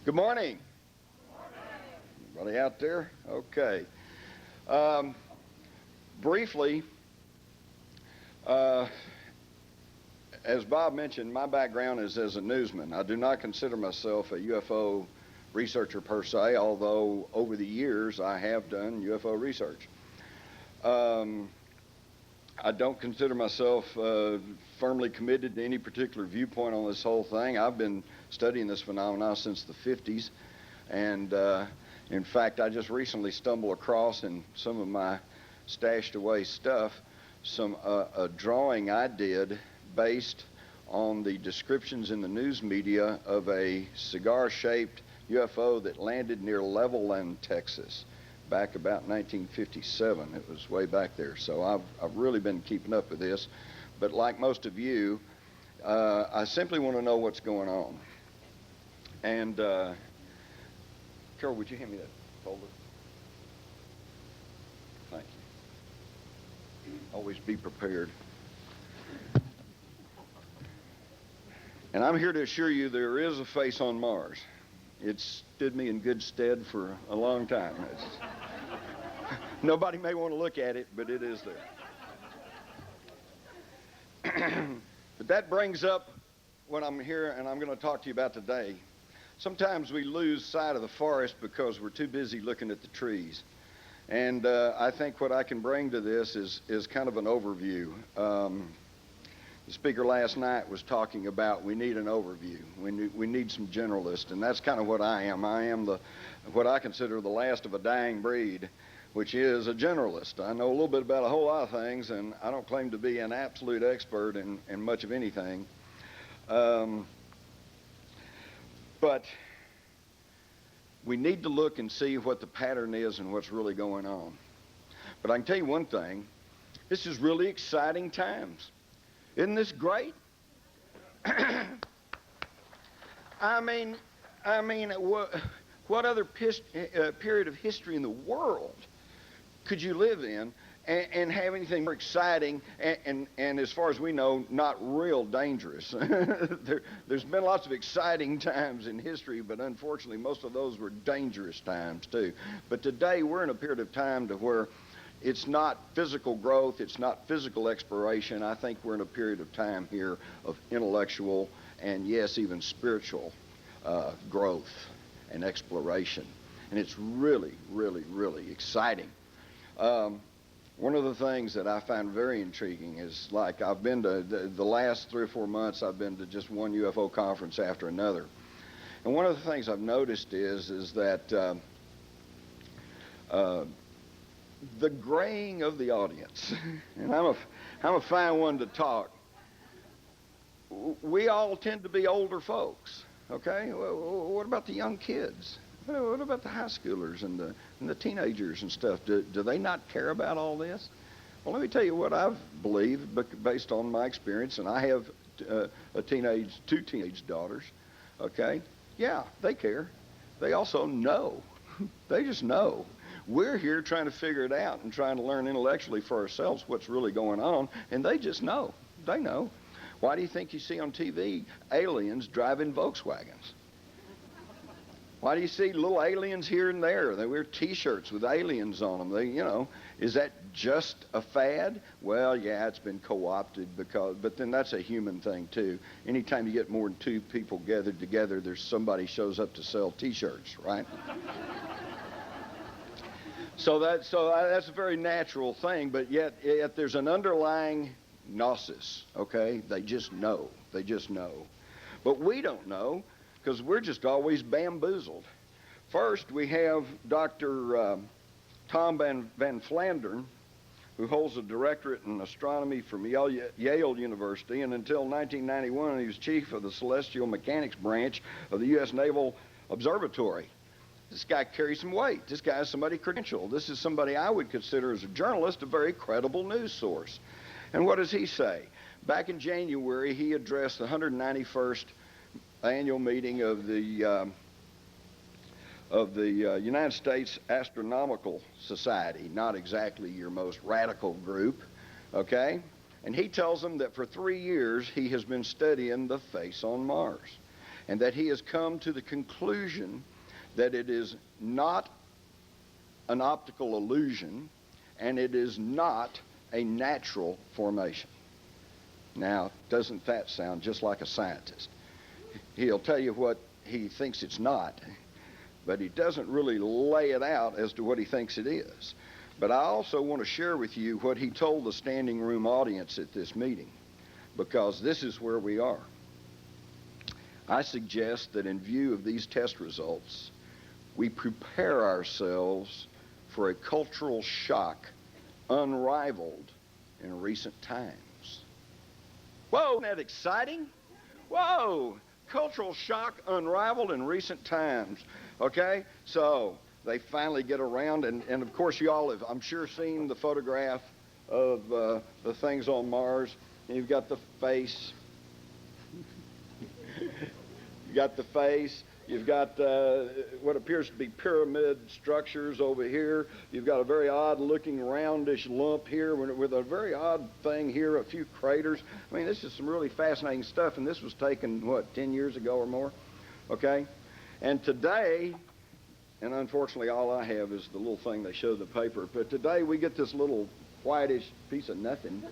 Good morning. Everybody out there? Okay. Um, Briefly, as Bob mentioned, my background is as a newsman. I do not consider myself a UFO researcher per se, although over the years I have done UFO research. I don't consider myself firmly committed to any particular viewpoint on this whole thing. I've been studying this phenomenon since the 50s, and in fact, I just recently stumbled across in some of my stashed away stuff a drawing I did based on the descriptions in the news media of a cigar-shaped UFO that landed near Levelland, Texas, back about 1957. It was way back there. So I've really been keeping up with this. But like most of you, I simply want to know what's going on. And Carol, would you hand me that folder? Thank you. Always be prepared. And I'm here to assure you there is a face on Mars. It's stood me in good stead for a long time. Nobody may want to look at it, but it is there. But that brings up what I'm here and I'm going to talk to you about today. Sometimes we lose sight of the forest because we're too busy looking at the trees. And I think what I can bring to this is kind of an overview. The speaker last night was talking about we need an overview. We need some generalists, and that's kind of what I am. I am what I consider the last of a dying breed, which is a generalist. I know a little bit about a whole lot of things, and I don't claim to be an absolute expert in much of anything. But we need to look and see what the pattern is and what's really going on. But I can tell you one thing, this is really exciting times. Isn't this great? I mean, what other period of history in the world could you live in and have anything more exciting and as far as we know, not real dangerous? There's been lots of exciting times in history, but unfortunately most of those were dangerous times too. But today we're in a period of time to where it's not physical growth, it's not physical exploration. I think we're in a period of time here of intellectual and yes, even spiritual growth and exploration. And it's really, really, really exciting. One of the things that I find very intriguing is, like, I've been to the last 3 or 4 months, I've been to just one UFO conference after another. And one of the things I've noticed is that the graying of the audience, and I'm a fine one to talk. We all tend to be older folks, okay? What about the young kids? What about the high schoolers and the teenagers and stuff? Do they not care about all this? Well, let me tell you what I've believed based on my experience, and I have two teenage daughters, okay? Yeah, they care. They also know. They just know. We're here trying to figure it out and trying to learn intellectually for ourselves what's really going on, and they just know. They know. Why do you think you see on TV aliens driving Volkswagens? Why do you see little aliens here and there? They wear T-shirts with aliens on them. Is that just a fad? Well, yeah, it's been co-opted but then that's a human thing too. Anytime you get more than 2 people gathered together, there's somebody shows up to sell T-shirts, right? So that's a very natural thing, but yet there's an underlying gnosis, okay? They just know. They just know. But we don't know because we're just always bamboozled. First, we have Dr. Tom Van Flandern, who holds a doctorate in astronomy from Yale University, and until 1991, he was chief of the Celestial Mechanics branch of the U.S. Naval Observatory. This guy carries some weight. This guy is somebody credentialed. This is somebody I would consider as a journalist a very credible news source. And what does he say? Back in January, he addressed the 191st annual meeting of the United States Astronomical Society, not exactly your most radical group, okay? And he tells them that for 3 years he has been studying the face on Mars. and that he has come to the conclusion that it is not an optical illusion and it is not a natural formation. Now, doesn't that sound just like a scientist? He'll tell you what he thinks it's not, but he doesn't really lay it out as to what he thinks it is. But I also want to share with you what he told the standing room audience at this meeting, because this is where we are. I suggest that in view of these test results, we prepare ourselves for a cultural shock unrivaled in recent times. Whoa, isn't that exciting? Whoa, cultural shock unrivaled in recent times. Okay, so they finally get around, and of course you all have, I'm sure, seen the photograph of the things on Mars. And you've got the face. You got the face. You've got what appears to be pyramid structures over here. You've got a very odd-looking roundish lump here with a very odd thing here, a few craters. I mean, this is some really fascinating stuff, and this was taken, what, 10 years ago or more? Okay? And today, and unfortunately all I have is the little thing they showed in the paper, but today we get this little whitish piece of nothing.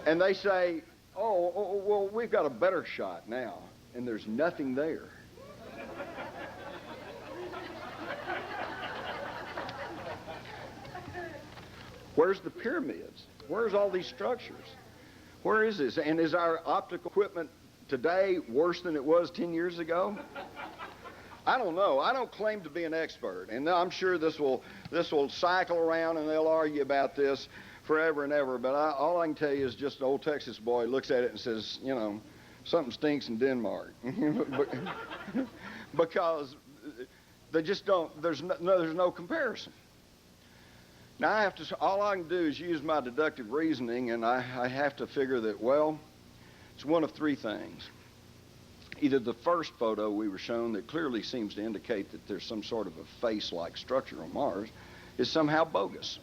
And they say, oh, well, we've got a better shot now. And there's nothing there. Where's the pyramids? Where's all these structures? Where is this? And is our optical equipment today worse than it was 10 years ago? I don't know. I don't claim to be an expert, and I'm sure this will cycle around and they'll argue about this forever and ever. But all I can tell you is just an old Texas boy looks at it and says, you know, something stinks in Denmark. Because they just don't, there's no comparison. Now all I can do is use my deductive reasoning, and I have to figure that, well, it's one of three things. Either the first photo we were shown that clearly seems to indicate that there's some sort of a face-like structure on Mars is somehow bogus.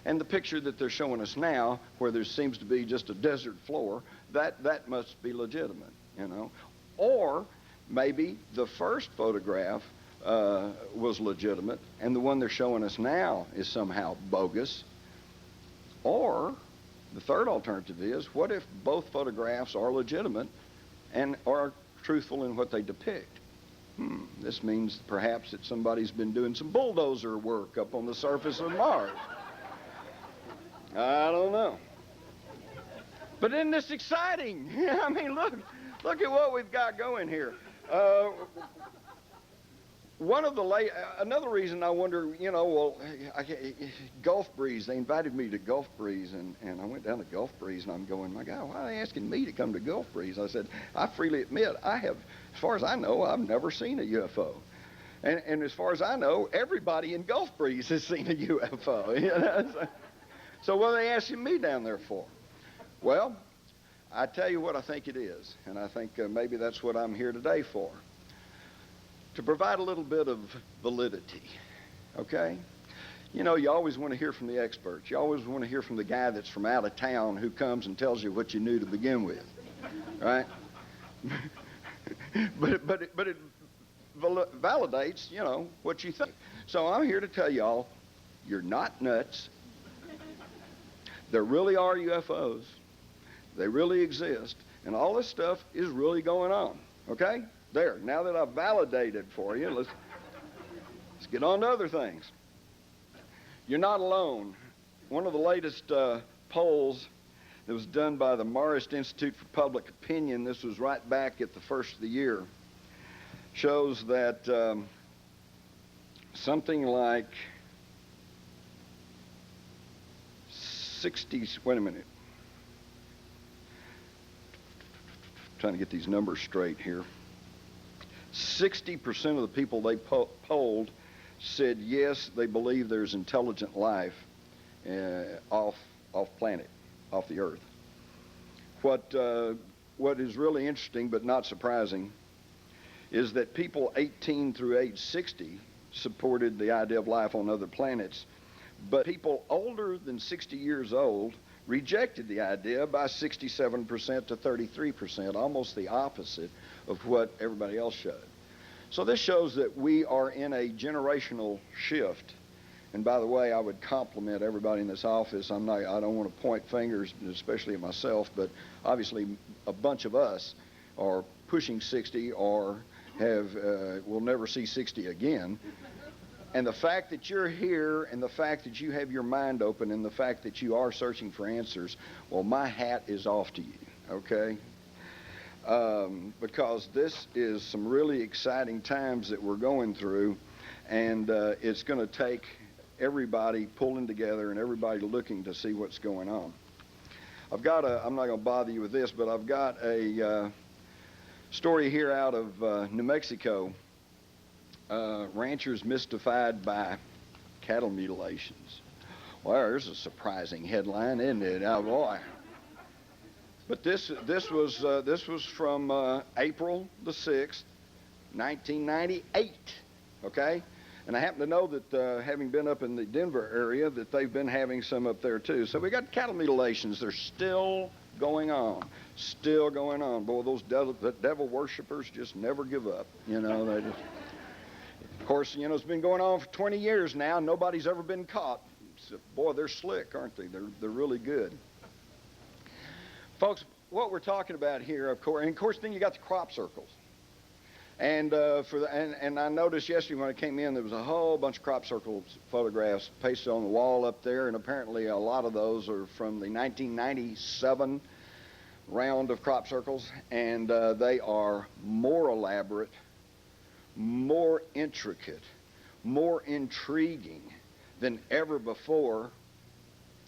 And the picture that they're showing us now, where there seems to be just a desert floor, that must be legitimate, you know. Or maybe the first photograph was legitimate, and the one they're showing us now is somehow bogus. Or the third alternative is, what if both photographs are legitimate and are truthful in what they depict? This means perhaps that somebody's been doing some bulldozer work up on the surface of Mars. I don't know. But isn't this exciting? I mean, look at what we've got going here. Another reason I wonder, you know, well, Gulf Breeze, they invited me to Gulf Breeze, and I went down to Gulf Breeze, and I'm going, my God, why are they asking me to come to Gulf Breeze? I said, I freely admit, as far as I know, I've never seen a UFO. And as far as I know, everybody in Gulf Breeze has seen a UFO. You know? So what are they asking me down there for? Well, I tell you what I think it is, and I think maybe that's what I'm here today for. To provide a little bit of validity, okay? You know, you always want to hear from the experts. You always want to hear from the guy that's from out of town who comes and tells you what you knew to begin with, right? but it validates, you know, what you think. So I'm here to tell y'all, you're not nuts. There really are UFOs. They really exist. And all this stuff is really going on, okay? There, now that I've validated for you, let's get on to other things. You're not alone. One of the latest polls that was done by the Marist Institute for Public Opinion, this was right back at the first of the year, shows that something like 60, wait a minute. Trying to get these numbers straight here. 60% of the people they polled said yes, they believe there's intelligent life off planet, off the Earth. What is really interesting but not surprising is that people 18 through age 60 supported the idea of life on other planets, but people older than 60 years old rejected the idea by 67% to 33%, almost the opposite of what everybody else showed. So this shows that we are in a generational shift. And by the way, I would compliment everybody in this office. I don't want to point fingers, especially at myself, but obviously a bunch of us are pushing 60 or will never see 60 again. And the fact that you're here and the fact that you have your mind open and the fact that you are searching for answers, well, my hat is off to you, okay? Because this is some really exciting times that we're going through, and it's going to take everybody pulling together and everybody looking to see what's going on. I'm not going to bother you with this, but I've got a story here out of New Mexico. Ranchers mystified by cattle mutilations. Well, there's a surprising headline, isn't it? Oh boy! But this was from April the 6th, 1998. Okay, and I happen to know that having been up in the Denver area, that they've been having some up there too. So we got cattle mutilations. They're still going on. Still going on. Boy, those devil worshipers just never give up. You know, they just. Of course, you know, it's been going on for 20 years now. Nobody's ever been caught. So, boy, they're slick, aren't they? They're really good. Folks, what we're talking about here, of course, then you got the crop circles. And and I noticed yesterday when I came in, there was a whole bunch of crop circles photographs pasted on the wall up there, and apparently a lot of those are from the 1997 round of crop circles, and they are more elaborate, more intricate, more intriguing than ever before.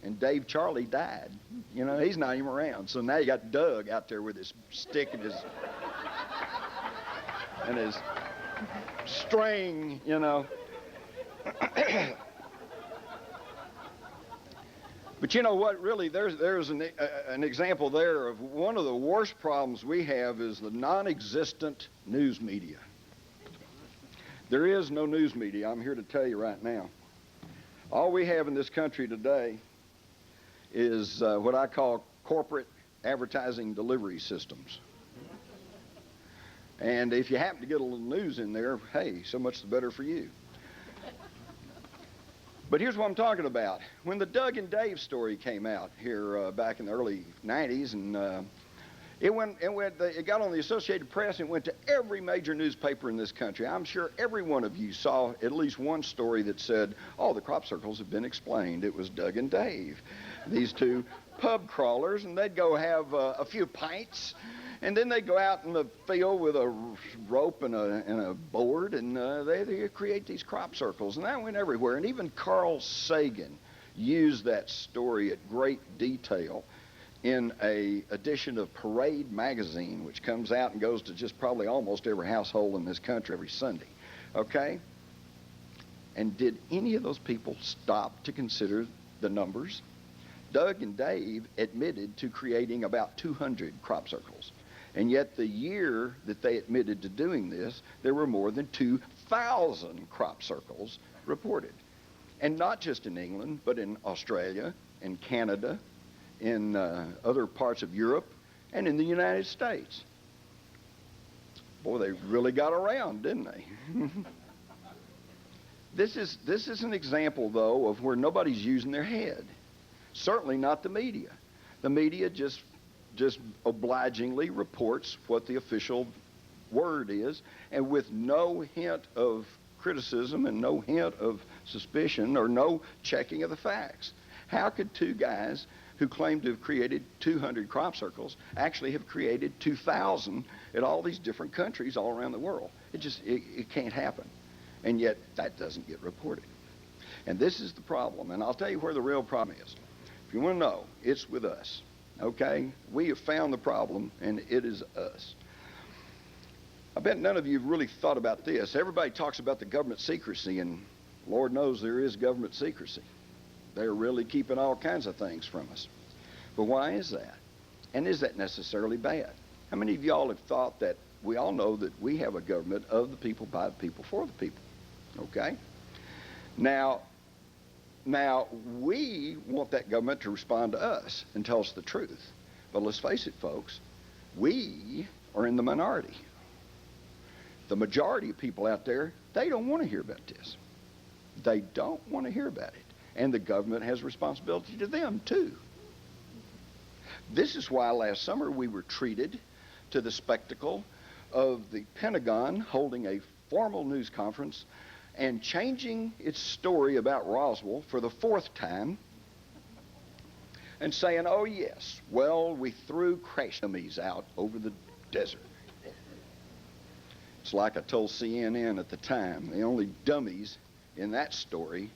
And Dave Charlie died. You know, he's not even around. So now you got Doug out there with his stick and his string, you know. But you know what, really, there's an example there of one of the worst problems we have is the non-existent news media. There is no news media, I'm here to tell you right now. All we have in this country today is what I call corporate advertising delivery systems. And if you happen to get a little news in there, hey, so much the better for you. But here's what I'm talking about. When the Doug and Dave story came out here back in the early 90s, and it got on the Associated Press and went to every major newspaper in this country. I'm sure every one of you saw at least one story that said, oh, the crop circles have been explained. It was Doug and Dave, these two pub crawlers, and they'd go have a few pints, and then they'd go out in the field with a rope and a board, and they create these crop circles, and that went everywhere. And even Carl Sagan used that story at great detail in a edition of Parade magazine, which comes out and goes to just probably almost every household in this country every Sunday. Okay? And did any of those people stop to consider the numbers? Doug and Dave admitted to creating about 200 crop circles. And yet the year that they admitted to doing this, there were more than 2,000 crop circles reported. And not just in England, but in Australia, in Canada, in other parts of Europe, and in the United States. Boy, they really got around, didn't they? This is an example, though, of where nobody's using their head. Certainly not the media. The media just obligingly reports what the official word is, and with no hint of criticism and no hint of suspicion or no checking of the facts. How could two guys who claim to have created 200 crop circles actually have created 2,000 in all these different countries all around the world? It can't happen. And yet that doesn't get reported. And this is the problem. And I'll tell you where the real problem is. If you want to know, it's with us. Okay? We have found the problem, and it is us. I bet none of you have really thought about this. Everybody talks about the government secrecy, and Lord knows there is government secrecy. They're really keeping all kinds of things from us. But why is that? And is that necessarily bad? How many of y'all have thought that we all know that we have a government of the people, by the people, for the people? Okay? Now, Now, we want that government to respond to us and tell us the truth. But let's face it, folks, we are in the minority. The majority of people out there, they don't want to hear about this. They don't want to hear about it. And the government has responsibility to them, too. This is why last summer we were treated to the spectacle of the Pentagon holding a formal news conference and changing its story about Roswell for the 4th time and saying, oh yes, well, we threw crash dummies out over the desert. It's like I told CNN at the time, the only dummies in that story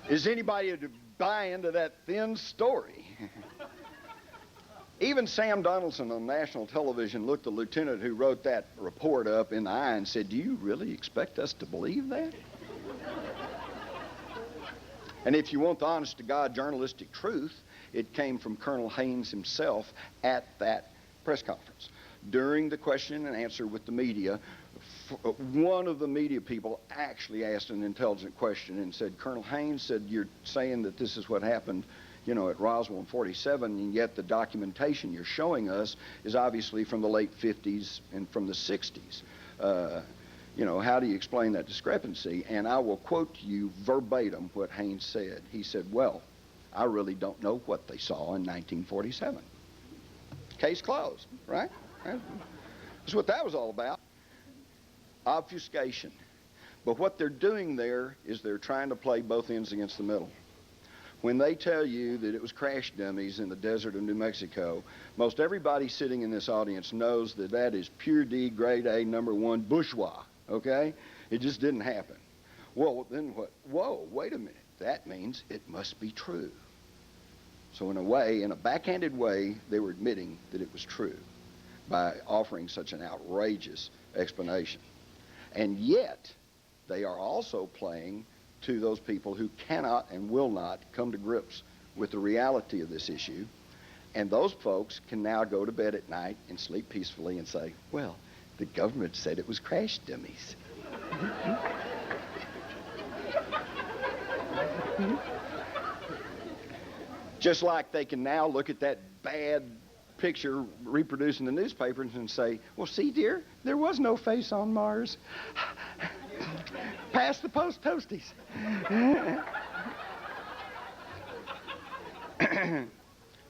is anybody to buy into that thin story. Even Sam Donaldson on national television looked the lieutenant who wrote that report up in the eye and said, do you really expect us to believe that? And if you want the honest-to-God journalistic truth, it came from Colonel Haynes himself at that press conference. During the question and answer with the media, one of the media people actually asked an intelligent question and said, Colonel Haynes said, you're saying that this is what happened, you know, at Roswell in 47, and yet the documentation you're showing us is obviously from the late 50s and from the 60s. You know, how do you explain that discrepancy? And I will quote to you verbatim what Haynes said. He said, well, I really don't know what they saw in 1947. Case closed, right? That's what that was all about. Obfuscation. But what they're doing there is they're trying to play both ends against the middle. When they tell you that it was crash dummies in the desert of New Mexico, most everybody sitting in this audience knows that that is pure D, grade A, #1 bourgeois, okay? It just didn't happen. Well, then what? Whoa, wait a minute. That means it must be true. So in a way, in a backhanded way, they were admitting that it was true by offering such an outrageous explanation. And yet, they are also playing to those people who cannot and will not come to grips with the reality of this issue. And those folks can now go to bed at night and sleep peacefully and say, well, the government said it was crash dummies. Just like they can now look at that bad picture reproduced in the newspapers and say, well, see, dear, there was no face on Mars. Pass the post toasties.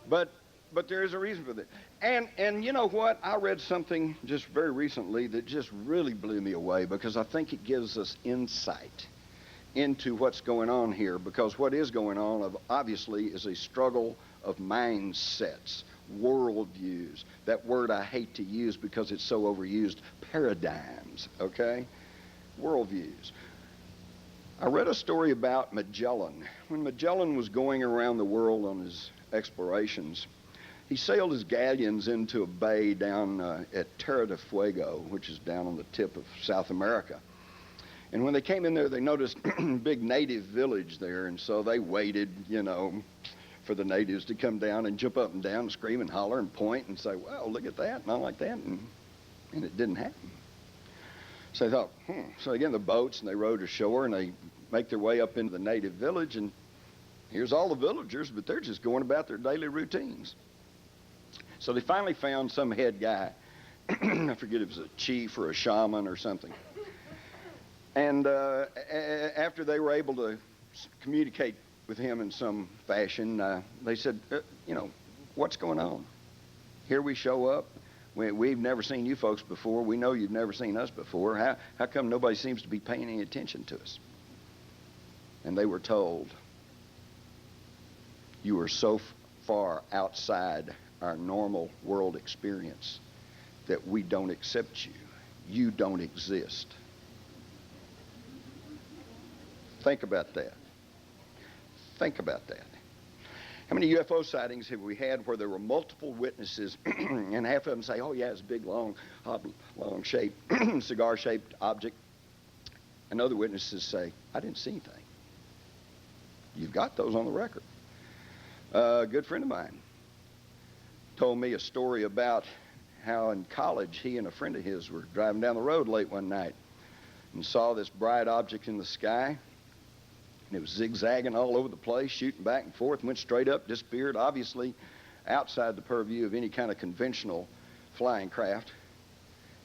But there is a reason for that. And you know what? I read something just very recently that just really blew me away, because I think it gives us insight into what's going on here, because what is going on obviously is a struggle of mindsets, worldviews. That word I hate to use because it's so overused. Paradigms, okay? Worldviews. I read a story about Magellan. When Magellan was going around the world on his explorations, he sailed his galleons into a bay down at Terra del Fuego, which is down on the tip of South America. And when they came in there, they noticed a big native village there, and so they waited, you know, for the natives to come down and jump up and down and scream and holler and point and say, well, look at that, and I like that, and it didn't happen. So they thought, So they get in the boats and they rowed ashore and they make their way up into the native village, and here's all the villagers, but they're just going about their daily routines. So they finally found some head guy. I forget if it was a chief or a shaman or something. And after they were able to communicate with him in some fashion, they said, you know, what's going on? Here we show up. We've never seen you folks before. We know you've never seen us before. How come nobody seems to be paying any attention to us? And they were told, you are so far outside our normal world experience that we don't accept you. You don't exist. Think about that. Think about that. How many UFO sightings have we had where there were multiple witnesses and half of them say, oh yeah, it's a big, long shaped, cigar-shaped object. And other witnesses say, I didn't see anything. You've got those on the record. A good friend of mine told me a story about how in college he and a friend of his were driving down the road late one night and saw this bright object in the sky. And it was zigzagging all over the place, shooting back and forth, went straight up, disappeared, obviously outside the purview of any kind of conventional flying craft.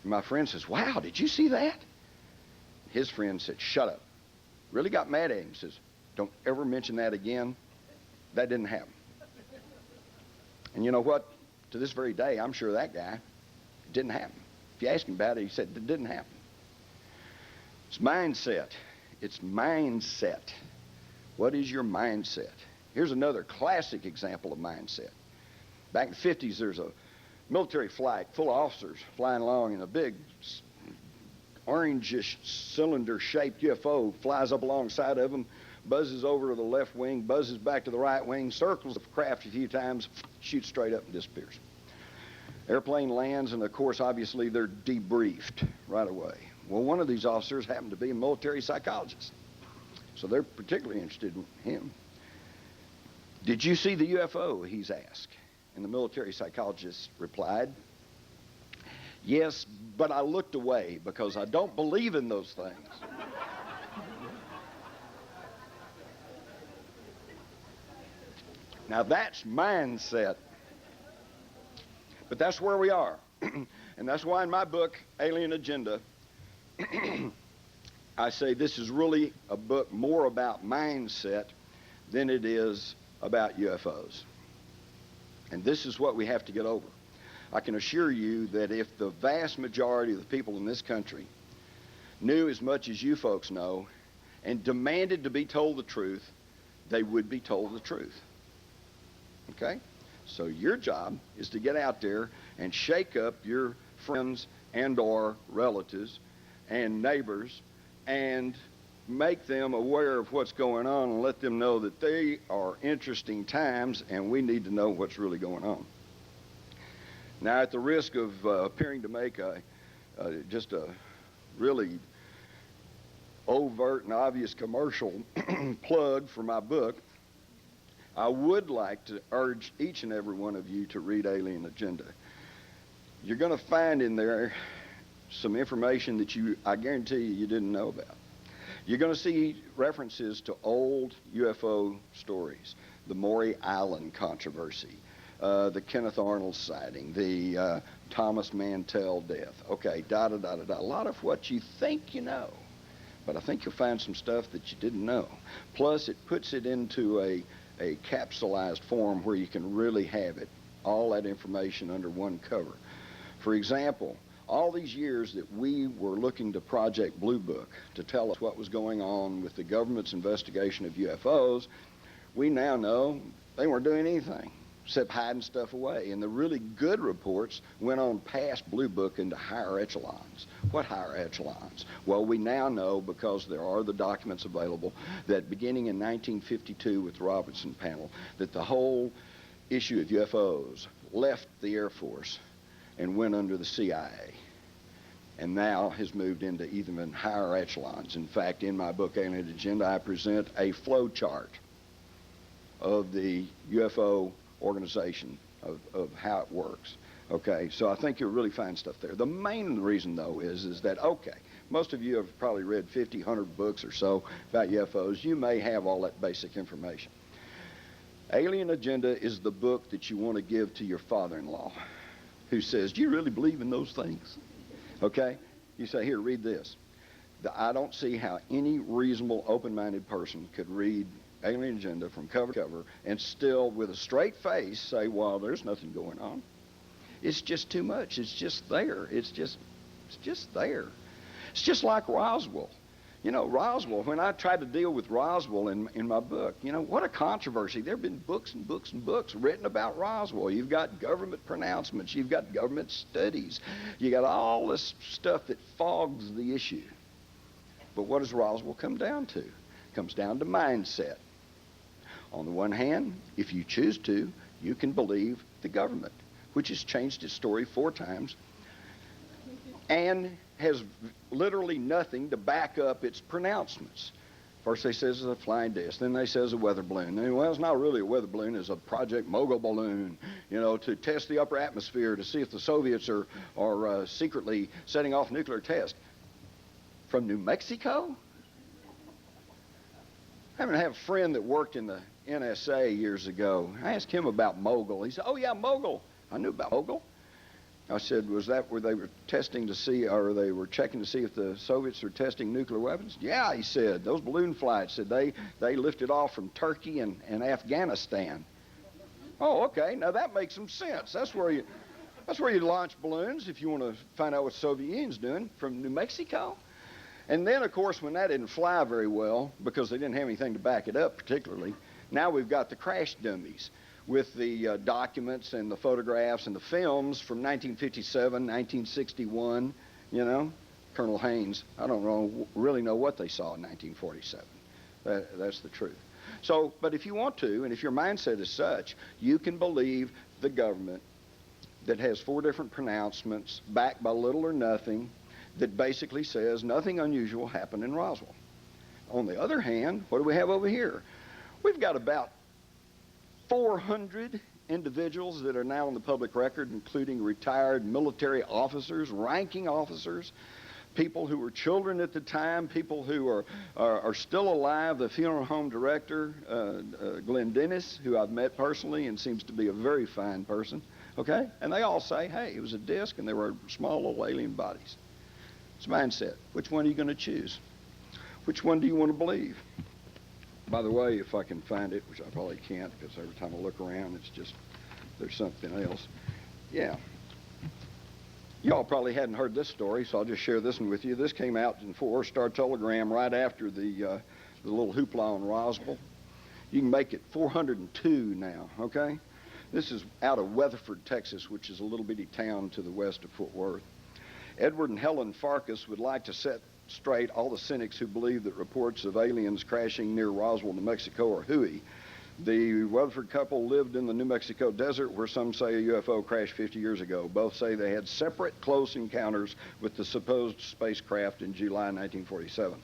And my friend says, "Wow, did you see that?" His friend said, "Shut up." Really got mad at him. Says, "Don't ever mention that again. That didn't happen." And you know what? To this very day, I'm sure that guy, it didn't happen. If you ask him about it, he said it didn't happen. It's mindset. It's mindset. What is your mindset? Here's another classic example of mindset. Back in the 50s, there's a military flight full of officers flying along, in a big orangish cylinder-shaped UFO flies up alongside of them, buzzes over to the left wing, buzzes back to the right wing, circles the craft a few times, shoots straight up and disappears. Airplane lands, and of course, obviously, they're debriefed right away. Well, one of these officers happened to be a military psychologist, so they're particularly interested in him. "Did you see the UFO?" he's asked. And the military psychologist replied, "Yes, but I looked away because I don't believe in those things." Now that's mindset. But that's where we are. And that's why in my book, Alien Agenda, I say this is really a book more about mindset than it is about UFOs. And this is what we have to get over. I can assure you that if the vast majority of the people in this country knew as much as you folks know and demanded to be told the truth, they would be told the truth. Okay? So your job is to get out there and shake up your friends and or relatives and neighbors and make them aware of what's going on and let them know that they are interesting times and we need to know what's really going on. Now, at the risk of appearing to make just a really overt and obvious commercial plug for my book, I would like to urge each and every one of you to read Alien Agenda. You're going to find in there some information that I guarantee you didn't know about. You're going to see references to old UFO stories, the Maury Island controversy, the Kenneth Arnold sighting, the Thomas Mantell death. Okay, A lot of what you think you know, but I think you'll find some stuff that you didn't know. Plus, it puts it into a capsulized form where you can really have it, all that information under one cover. For example, all these years that we were looking to Project Blue Book to tell us what was going on with the government's investigation of UFOs, we now know they weren't doing anything except hiding stuff away. And the really good reports went on past Blue Book into higher echelons. What higher echelons? Well, we now know, because there are the documents available, that beginning in 1952 with the Robinson panel, that the whole issue of UFOs left the Air Force and went under the CIA, and now has moved into even higher echelons. In fact, in my book, Alien Agenda, I present a flow chart of the UFO organization, of how it works. Okay, so I think you'll really find stuff there. The main reason, though, is that, okay, most of you have probably read 50, 100 books or so about UFOs. You may have all that basic information. Alien Agenda is the book that you want to give to your father-in-law, who says, "Do you really believe in those things?" Okay? You say, "Here, read this." I don't see how any reasonable, open-minded person could read Alien Agenda from cover to cover and still, with a straight face, say, "Well, there's nothing going on. It's just too much. It's just there. It's just there." It's just like Roswell. You know, Roswell, when I tried to deal with Roswell in my book, you know, what a controversy. There have been books and books and books written about Roswell. You've got government pronouncements. You've got government studies. You got all this stuff that fogs the issue. But what does Roswell come down to? It comes down to mindset. On the one hand, if you choose to, you can believe the government, which has changed its story 4 times and has literally nothing to back up its pronouncements. First they say it's a flying disc, then they say it's a weather balloon. Then, well, it's not really a weather balloon, it's a Project Mogul balloon, you know, to test the upper atmosphere to see if the Soviets are secretly setting off nuclear tests. From New Mexico? I happen to have a friend that worked in the NSA years ago. I asked him about Mogul. He said, "Oh yeah, Mogul. I knew about Mogul." I said, "Was that where they were testing to see, or they were checking to see if the Soviets were testing nuclear weapons?" "Yeah," he said. "Those balloon flights said they lifted off from Turkey and Afghanistan." "Oh, okay. Now that makes some sense. That's where you launch balloons if you want to find out what the Soviet Union's doing, from New Mexico." And then, of course, when that didn't fly very well because they didn't have anything to back it up particularly, now we've got the crash dummies with the documents and the photographs and the films from 1957, 1961, you know. Colonel Haynes, I don't really know what they saw in 1947. That's the truth. So, but if you want to, and if your mindset is such, you can believe the government that has 4 different pronouncements backed by little or nothing that basically says nothing unusual happened in Roswell. On the other hand, what do we have over here? We've got about 400 individuals that are now on the public record, including retired military officers, ranking officers, people who were children at the time, people who are still alive. The funeral home director, Glenn Dennis, who I've met personally and seems to be a very fine person, okay? And they all say, hey, it was a disc and there were small little alien bodies. It's mindset. Which one are you going to choose? Which one do you want to believe? By the way, if I can find it, which I probably can't because every time I look around, it's just, there's something else. Yeah. Y'all probably hadn't heard this story, so I'll just share this one with you. This came out in Fort Worth Star Telegram right after the little hoopla on Roswell. You can make it 402 now, okay? This is out of Weatherford, Texas, which is a little bitty town to the west of Fort Worth. Edward and Helen Farkas would like to set straight all the cynics who believe that reports of aliens crashing near Roswell, New Mexico are hooey. The Weatherford couple lived in the New Mexico desert where some say a UFO crashed 50 years ago. Both say they had separate close encounters with the supposed spacecraft in July 1947.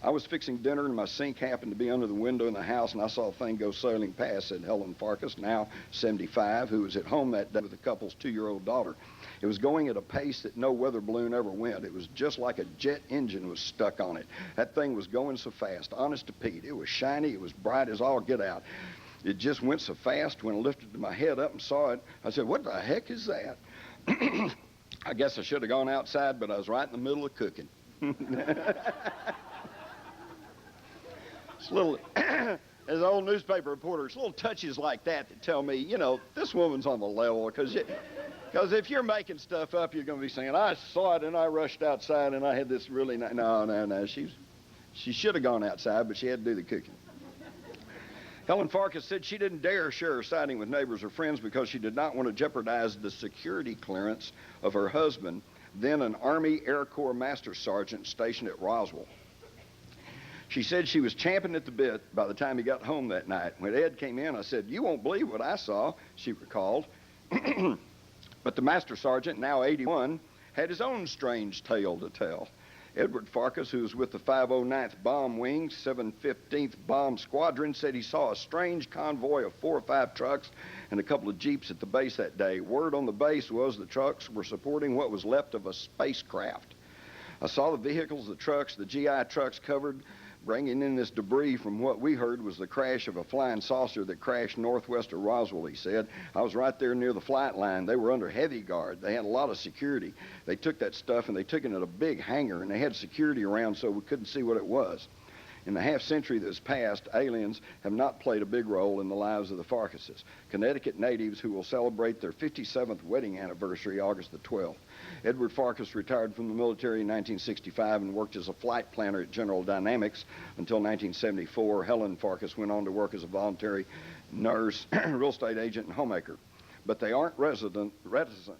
I was fixing dinner and my sink happened to be under the window in the house and I saw a thing go sailing past, said Helen Farkas, now 75, who was at home that day with the couple's 2-year-old daughter. It was going at a pace that no weather balloon ever went. It was just like a jet engine was stuck on it. That thing was going so fast, honest to Pete. It was shiny, it was bright as all get out. It just went so fast. When I lifted my head up and saw it, I said, what the heck is that? I guess I should have gone outside, but I was right in the middle of cooking. It's little, as an old newspaper reporter, it's little touches like that that tell me, you know, this woman's on the level, because if you're making stuff up, you're going to be saying, I saw it and I rushed outside and I had this really nice. No. She should have gone outside, but she had to do the cooking. Helen Farkas said she didn't dare share her sighting with neighbors or friends because she did not want to jeopardize the security clearance of her husband, then an Army Air Corps Master Sergeant stationed at Roswell. She said she was champing at the bit by the time he got home that night. When Ed came in, I said, you won't believe what I saw, she recalled. But the Master Sergeant, now 81, had his own strange tale to tell. Edward Farkas, who was with the 509th Bomb Wing, 715th Bomb Squadron, said he saw a strange convoy of 4 or 5 trucks and a couple of jeeps at the base that day. Word on the base was the trucks were supporting what was left of a spacecraft. I saw the vehicles, the trucks, the GI trucks covered, bringing in this debris from what we heard was the crash of a flying saucer that crashed northwest of Roswell, he said. I was right there near the flight line. They were under heavy guard. They had a lot of security. They took that stuff and they took it in a big hangar, and they had security around so we couldn't see what it was. In the half-century that's passed, aliens have not played a big role in the lives of the Farkases, Connecticut natives who will celebrate their 57th wedding anniversary August the 12th. Edward Farkas retired from the military in 1965 and worked as a flight planner at General Dynamics until 1974. Helen Farkas went on to work as a voluntary nurse, real estate agent, and homemaker. But they aren't reticent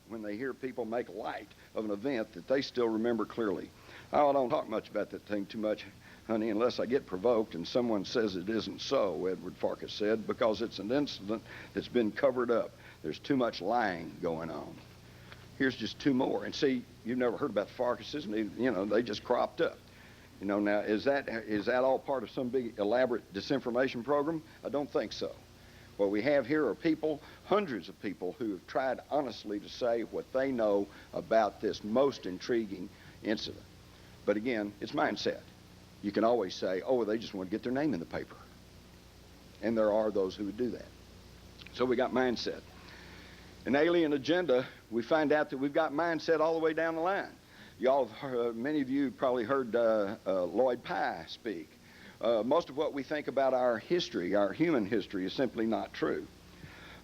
when they hear people make light of an event that they still remember clearly. Oh, I don't talk much about that thing too much, honey, unless I get provoked and someone says it isn't so, Edward Farkas said, because it's an incident that's been covered up. There's too much lying going on. Here's just 2 more. And see, you've never heard about the Farkases, and you know, they just cropped up. You know, now, is that all part of some big elaborate disinformation program? I don't think so. What we have here are people, hundreds of people, who have tried honestly to say what they know about this most intriguing incident. But again, it's mindset. You can always say, oh, they just want to get their name in the paper. And there are those who would do that. So we got mindset. An alien agenda, we find out that we've got mindset all the way down the line. Y'all, many of you probably heard Lloyd Pye speak. Most of what we think about our history, our human history, is simply not true.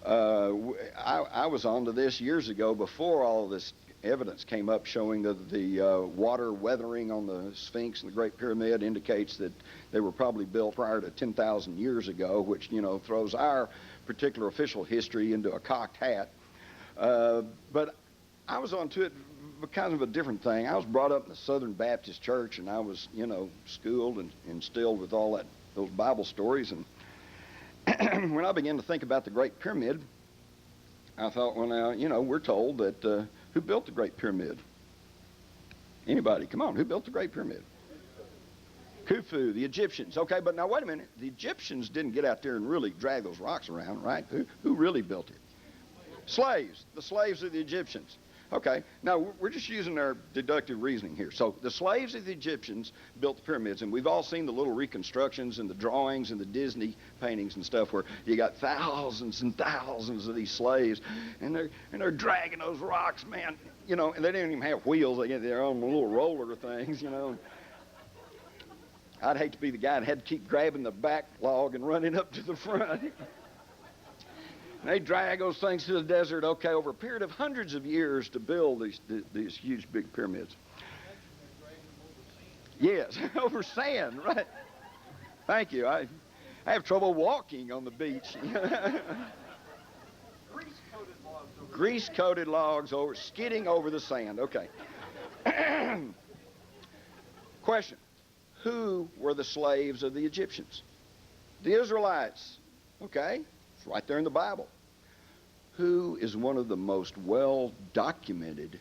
I was onto this years ago before all of this evidence came up showing that the water weathering on the Sphinx and the Great Pyramid indicates that they were probably built prior to 10,000 years ago, which, you know, throws our particular official history into a cocked hat. But I was onto it kind of a different thing. I was brought up in the Southern Baptist Church, and I was, you know, schooled and instilled with all those Bible stories. And when I began to think about the Great Pyramid, I thought, well, now, you know, we're told that who built the Great Pyramid? Anybody? Come on, who built the Great Pyramid? Khufu, the Egyptians. Okay, but now wait a minute. The Egyptians didn't get out there and really drag those rocks around, right? Who really built it? Slaves. The slaves of the Egyptians. Okay, now we're just using our deductive reasoning here. So the slaves of the Egyptians built the pyramids, and we've all seen the little reconstructions and the drawings and the Disney paintings and stuff where you got thousands and thousands of these slaves, and they're dragging those rocks, man. You know, and they didn't even have wheels; they get their own little roller things, you know. I'd hate to be the guy that had to keep grabbing the back log and running up to the front. They drag those things to the desert, okay, over a period of hundreds of years to build these huge, big pyramids. Yes, over sand, right. Thank you. I have trouble walking on the beach. Grease-coated logs over, skidding over the sand, okay. Question, who were the slaves of the Egyptians? The Israelites, okay. It's right there in the Bible. Who is one of the most well-documented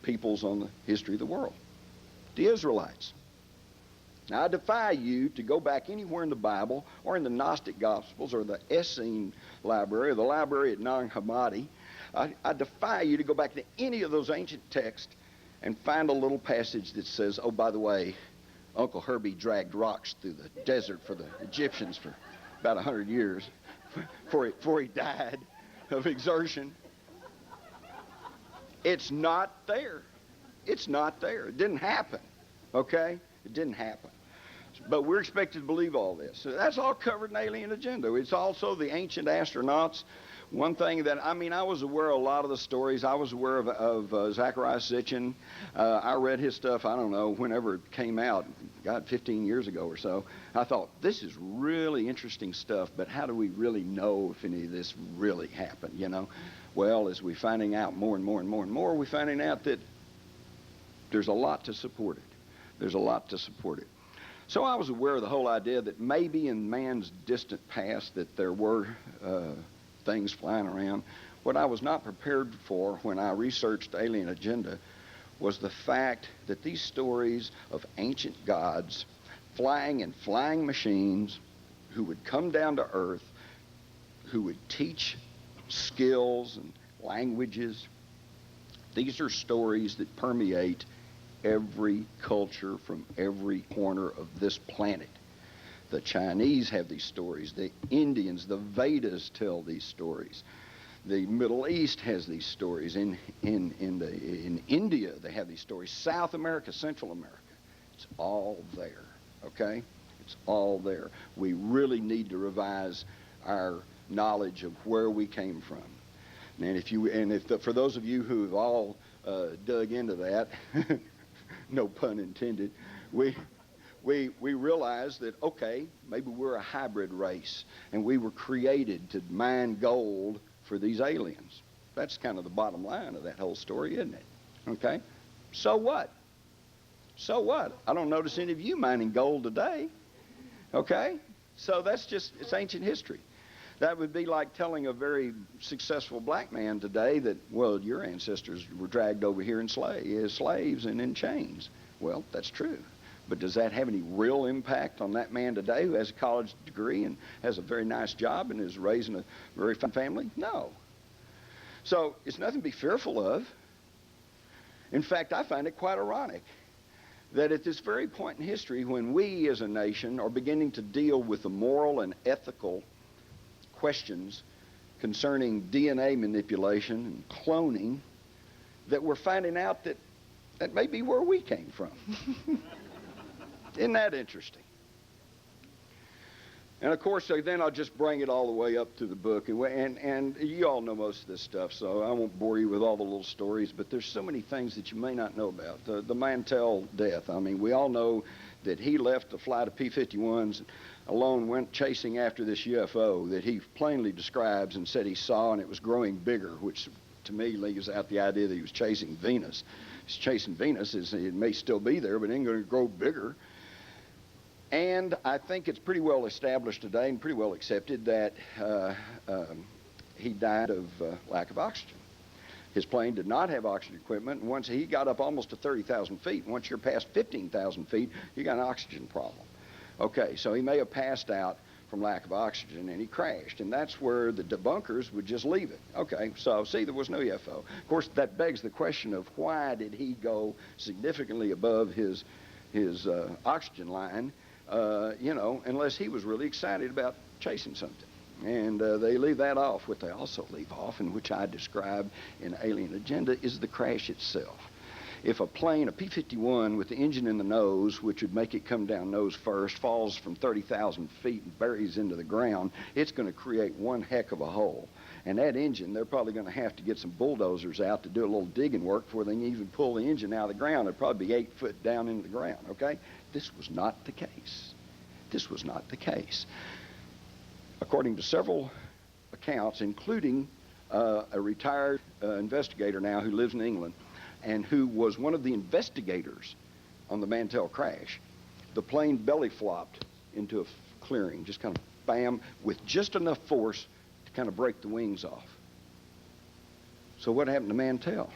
peoples on the history of the world? The Israelites. Now, I defy you to go back anywhere in the Bible or in the Gnostic Gospels or the Essene Library or the library at Nag Hammadi. I defy you to go back to any of those ancient texts and find a little passage that says, oh, by the way, Uncle Herbie dragged rocks through the desert for the Egyptians for about 100 years before he died of exertion. It's not there. It's not there. It didn't happen. Okay? It didn't happen. But we're expected to believe all this. So that's all covered in Alien Agenda. It's also the ancient astronauts. One thing that, I mean, I was aware of a lot of the stories. I was aware of Zachariah Sitchin. I read his stuff, I don't know, whenever it came out, God, 15 years ago or so. I thought, this is really interesting stuff, but how do we really know if any of this really happened, you know? Well, as we're finding out more and more and more and more, we're finding out that there's a lot to support it. There's a lot to support it. So I was aware of the whole idea that maybe in man's distant past that there were things flying around. What I was not prepared for when I researched Alien Agenda was the fact that these stories of ancient gods flying in flying machines who would come down to earth, who would teach skills and languages, these are stories that permeate every culture from every corner of this planet. The Chinese have these stories. The Indians, the Vedas tell these stories. The Middle East has these stories. In India, they have these stories. South America, Central America. It's all there, okay? It's all there. We really need to revise our knowledge of where we came from. And for those of you who have all dug into that, no pun intended, we realize that, okay, maybe we're a hybrid race, and we were created to mine gold for these aliens. That's kind of the bottom line of that whole story, isn't it? Okay? So what? So what? I don't notice any of you mining gold today. Okay? So that's just, it's ancient history. That would be like telling a very successful black man today that, well, your ancestors were dragged over here in slaves and in chains. Well, that's true. But does that have any real impact on that man today who has a college degree and has a very nice job and is raising a very fine family? No. So it's nothing to be fearful of. In fact, I find it quite ironic that at this very point in history, when we as a nation are beginning to deal with the moral and ethical questions concerning DNA manipulation and cloning, that we're finding out that that may be where we came from. Isn't that interesting? And of course, then I'll just bring it all the way up to the book. And you all know most of this stuff, so I won't bore you with all the little stories, but there's so many things that you may not know about. The Mantell death. I mean, we all know that he left a flight of P-51s alone, went chasing after this UFO that he plainly describes and said he saw, and it was growing bigger, which to me leaves out the idea that he was chasing Venus. He's chasing Venus. It may still be there, but it ain't going to grow bigger. And I think it's pretty well established today and pretty well accepted that he died of lack of oxygen. His plane did not have oxygen equipment, and once he got up almost to 30,000 feet, and once you're past 15,000 feet, you got an oxygen problem. Okay, so he may have passed out from lack of oxygen, and he crashed, and that's where the debunkers would just leave it. Okay, so see, there was no UFO. Of course, that begs the question of why did he go significantly above his oxygen line, unless he was really excited about chasing something. And they leave that off. What they also leave off, and which I described in Alien Agenda, is the crash itself. If a plane, a P-51 with the engine in the nose, which would make it come down nose first, falls from 30,000 feet and buries into the ground, it's going to create one heck of a hole. And that engine, they're probably going to have to get some bulldozers out to do a little digging work before they can even pull the engine out of the ground. It'd probably be 8 foot down into the ground, okay? This was not the case. This was not the case. According to several accounts, including a retired investigator now who lives in England, and who was one of the investigators on the Mantell crash, the plane belly flopped into a clearing, just kind of bam, with just enough force to kind of break the wings off. So what happened to Mantell?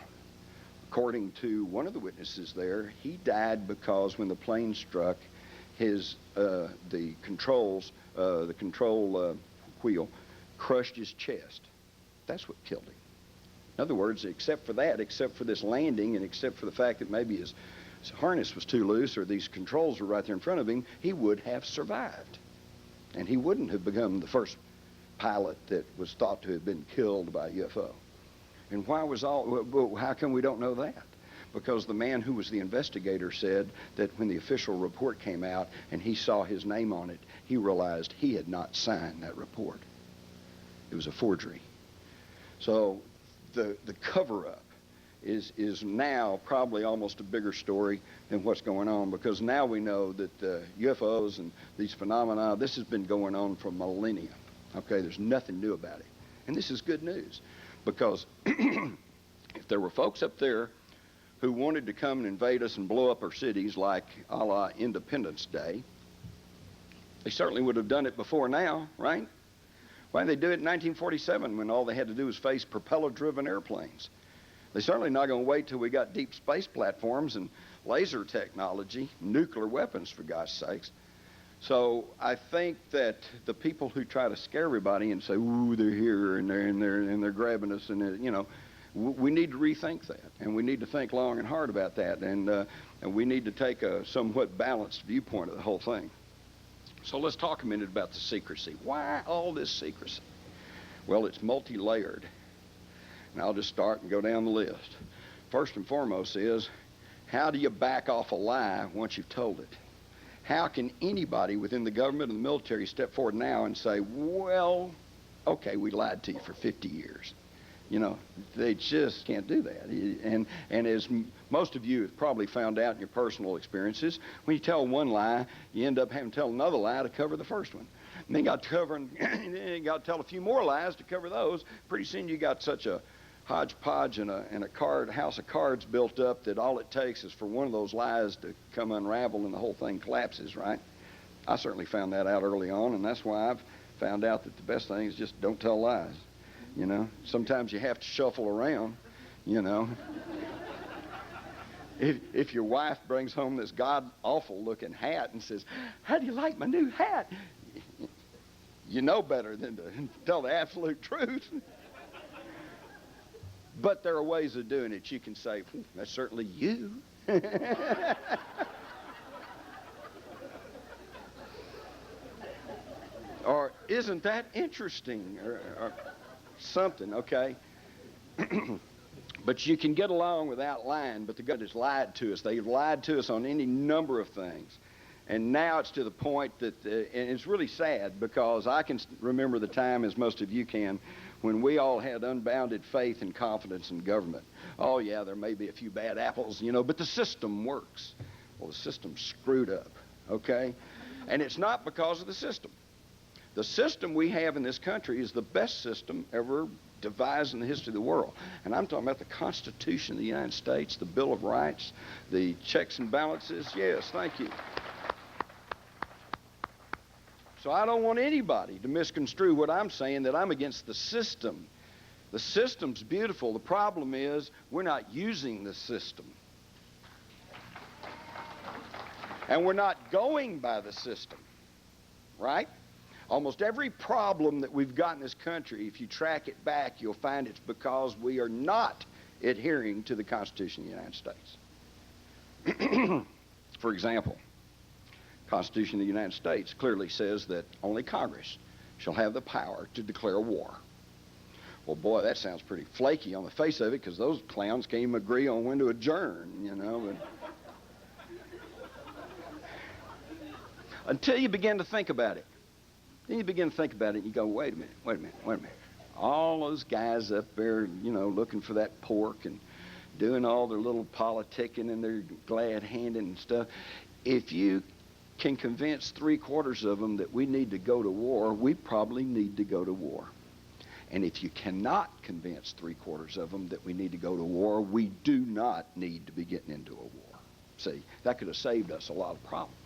According to one of the witnesses there, he died because when the plane struck, the control wheel crushed his chest. That's what killed him. In other words, except for that, except for this landing, and except for the fact that maybe his harness was too loose or these controls were right there in front of him, he would have survived. And he wouldn't have become the first pilot that was thought to have been killed by a UFO. And how come we don't know that? Because the man who was the investigator said that when the official report came out and he saw his name on it, he realized he had not signed that report. It was a forgery. So the cover-up is now probably almost a bigger story than what's going on, because now we know that UFOs and these phenomena, this has been going on for millennia. Okay, there's nothing new about it. And this is good news, because if there were folks up there who wanted to come and invade us and blow up our cities like a la Independence Day, they certainly would have done it before now, right? Why did they do it in 1947 when all they had to do was face propeller-driven airplanes? They're certainly not going to wait till we got deep space platforms and laser technology, nuclear weapons, for God's sakes. So I think that the people who try to scare everybody and say, "Ooh, they're here and they're grabbing us," and we need to rethink that, and we need to think long and hard about that, and we need to take a somewhat balanced viewpoint of the whole thing. So let's talk a minute about the secrecy. Why all this secrecy? Well, it's multi-layered. And I'll just start and go down the list. First and foremost is, how do you back off a lie once you've told it? How can anybody within the government and the military step forward now and say, well, okay, we lied to you for 50 years? They just can't do that. And as most of you have probably found out in your personal experiences, when you tell one lie, you end up having to tell another lie to cover the first one. And then you got to tell a few more lies to cover those. Pretty soon you got such a hodgepodge and a house of cards built up that all it takes is for one of those lies to come unravel and the whole thing collapses, right? I certainly found that out early on, and that's why I've found out that the best thing is just don't tell lies. Sometimes you have to shuffle around, If your wife brings home this god-awful looking hat and says, "How do you like my new hat?" You know better than to tell the absolute truth. But there are ways of doing it. You can say, "That's certainly you." Or isn't that interesting? Or something, okay? But you can get along without lying, but the God has lied to us. They've lied to us on any number of things. And now it's to the point that, and it's really sad, because I can remember the time, as most of you can, when we all had unbounded faith and confidence in government. Oh yeah, there may be a few bad apples, but the system works. Well, the system's screwed up, okay? And it's not because of the system. The system we have in this country is the best system ever devised in the history of the world. And I'm talking about the Constitution of the United States, the Bill of Rights, the checks and balances. Yes, thank you. So I don't want anybody to misconstrue what I'm saying, that I'm against the system. The system's beautiful. The problem is we're not using the system. And we're not going by the system, right? Almost every problem that we've got in this country, if you track it back, you'll find it's because we are not adhering to the Constitution of the United States. For example, the Constitution of the United States clearly says that only Congress shall have the power to declare war. Well, boy, that sounds pretty flaky on the face of it, because those clowns can't even agree on when to adjourn, But until you begin to think about it. Then you begin to think about it, and you go, wait a minute. All those guys up there, looking for that pork and doing all their little politicking and their glad-handing and stuff. If you can convince 3/4 of them that we need to go to war, we probably need to go to war. And if you cannot convince 3/4 of them that we need to go to war, we do not need to be getting into a war. See, that could have saved us a lot of problems.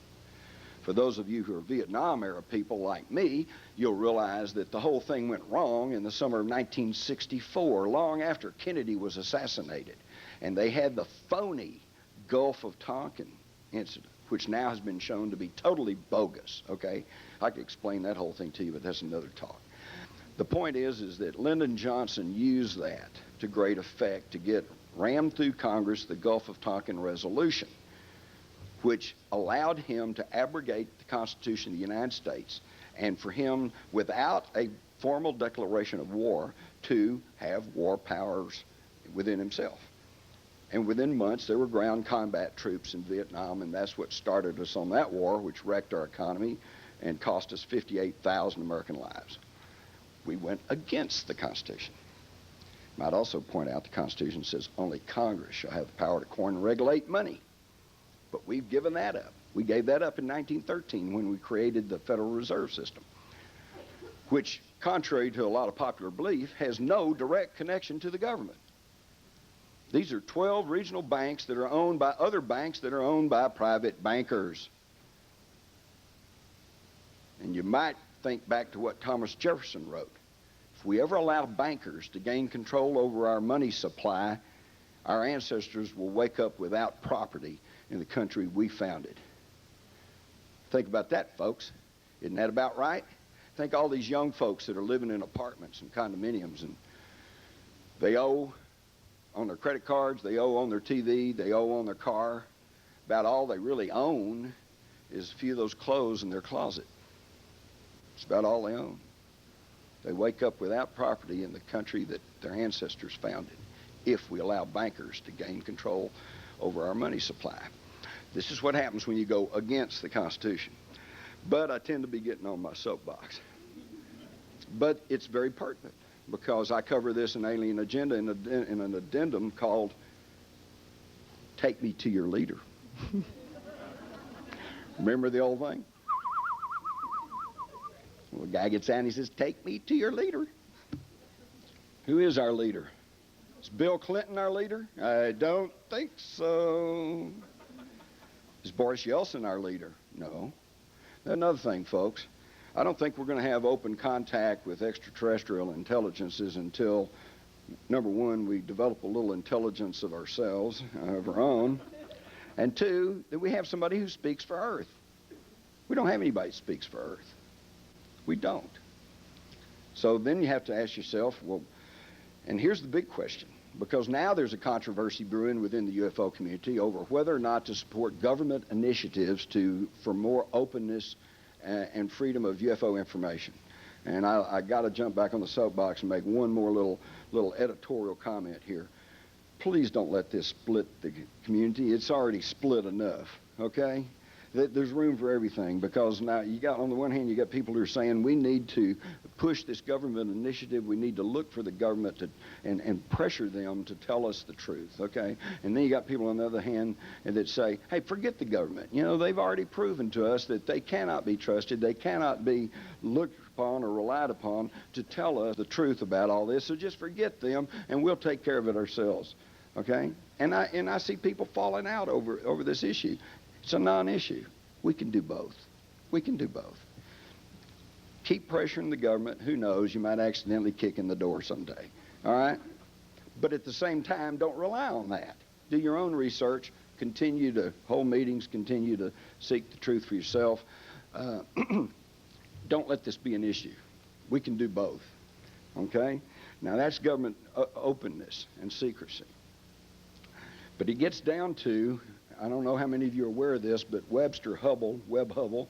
For those of you who are Vietnam-era people like me, you'll realize that the whole thing went wrong in the summer of 1964, long after Kennedy was assassinated. And they had the phony Gulf of Tonkin incident, which now has been shown to be totally bogus, okay? I could explain that whole thing to you, but that's another talk. The point is that Lyndon Johnson used that to great effect to get rammed through Congress the Gulf of Tonkin resolution, which allowed him to abrogate the Constitution of the United States, and for him, without a formal declaration of war, to have war powers within himself. And within months, there were ground combat troops in Vietnam, and that's what started us on that war, which wrecked our economy and cost us 58,000 American lives. We went against the Constitution. Might also point out the Constitution says only Congress shall have the power to coin and regulate money. But we've given that up. We gave that up in 1913 when we created the Federal Reserve System, which, contrary to a lot of popular belief, has no direct connection to the government. These are 12 regional banks that are owned by other banks that are owned by private bankers. And you might think back to what Thomas Jefferson wrote. If we ever allow bankers to gain control over our money supply, our ancestors will wake up without property in the country we founded. Think about that, folks. Isn't that about right? Think all these young folks that are living in apartments and condominiums, and they owe on their credit cards, they owe on their TV, they owe on their car. About all they really own is a few of those clothes in their closet. It's about all they own. They wake up without property in the country that their ancestors founded, if we allow bankers to gain control over our money supply. This is what happens when you go against the Constitution. But I tend to be getting on my soapbox. But it's very pertinent, because I cover this in Alien Agenda in an addendum called Take Me to Your Leader. Remember the old thing? Well, the guy gets out and he says, take me to your leader. Who is our leader? Is Bill Clinton our leader? I don't think so. Is Boris Yeltsin our leader? No. Another thing, folks. I don't think we're going to have open contact with extraterrestrial intelligences until, number one, we develop a little intelligence of ourselves, of our own, and two, that we have somebody who speaks for Earth. We don't have anybody who speaks for Earth. We don't. So then you have to ask yourself, well, and here's the big question, because now there's a controversy brewing within the UFO community over whether or not to support government initiatives for more openness and freedom of UFO information. And I got to jump back on the soapbox and make one more little editorial comment here. Please don't let this split the community. It's already split enough, okay? There's room for everything, because now you got, on the one hand, you got people who are saying we need to push this government initiative. We need to look for the government to and pressure them to tell us the truth, okay? And then you got people on the other hand that say, hey, forget the government. You know, they've already proven to us that they cannot be trusted. They cannot be looked upon or relied upon to tell us the truth about all this. So just forget them, and we'll take care of it ourselves, okay? And I see people falling out over this issue. It's a non-issue. We can do both. We can do both. Keep pressuring the government. Who knows? You might accidentally kick in the door someday. All right? But at the same time, don't rely on that. Do your own research. Continue to hold meetings. Continue to seek the truth for yourself. Don't let this be an issue. We can do both. Okay? Now, that's government openness and secrecy. But it gets down to, I don't know how many of you are aware of this, but Webb Hubbell,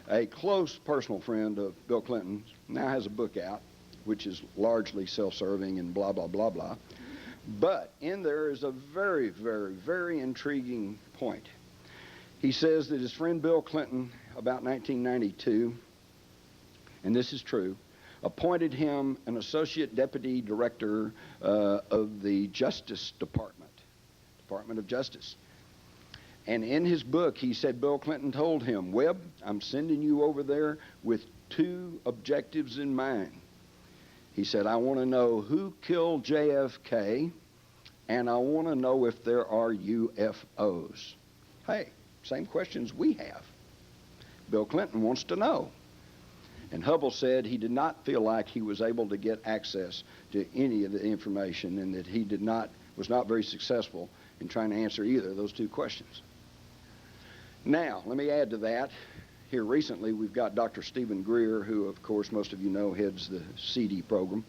a close personal friend of Bill Clinton, now has a book out, which is largely self-serving and blah, blah, blah, blah. But in there is a very, very, very intriguing point. He says that his friend Bill Clinton, about 1992, and this is true, appointed him an associate deputy director of the Justice Department of Justice. And in his book, he said Bill Clinton told him, Webb, I'm sending you over there with two objectives in mind. He said, I want to know who killed JFK, and I want to know if there are UFOs. Hey, same questions we have. Bill Clinton wants to know. And Hubbell said he did not feel like he was able to get access to any of the information, and that he was not very successful in trying to answer either of those two questions. Now, let me add to that. Here recently, we've got Dr. Stephen Greer, who, of course, most of you know, heads the CD program.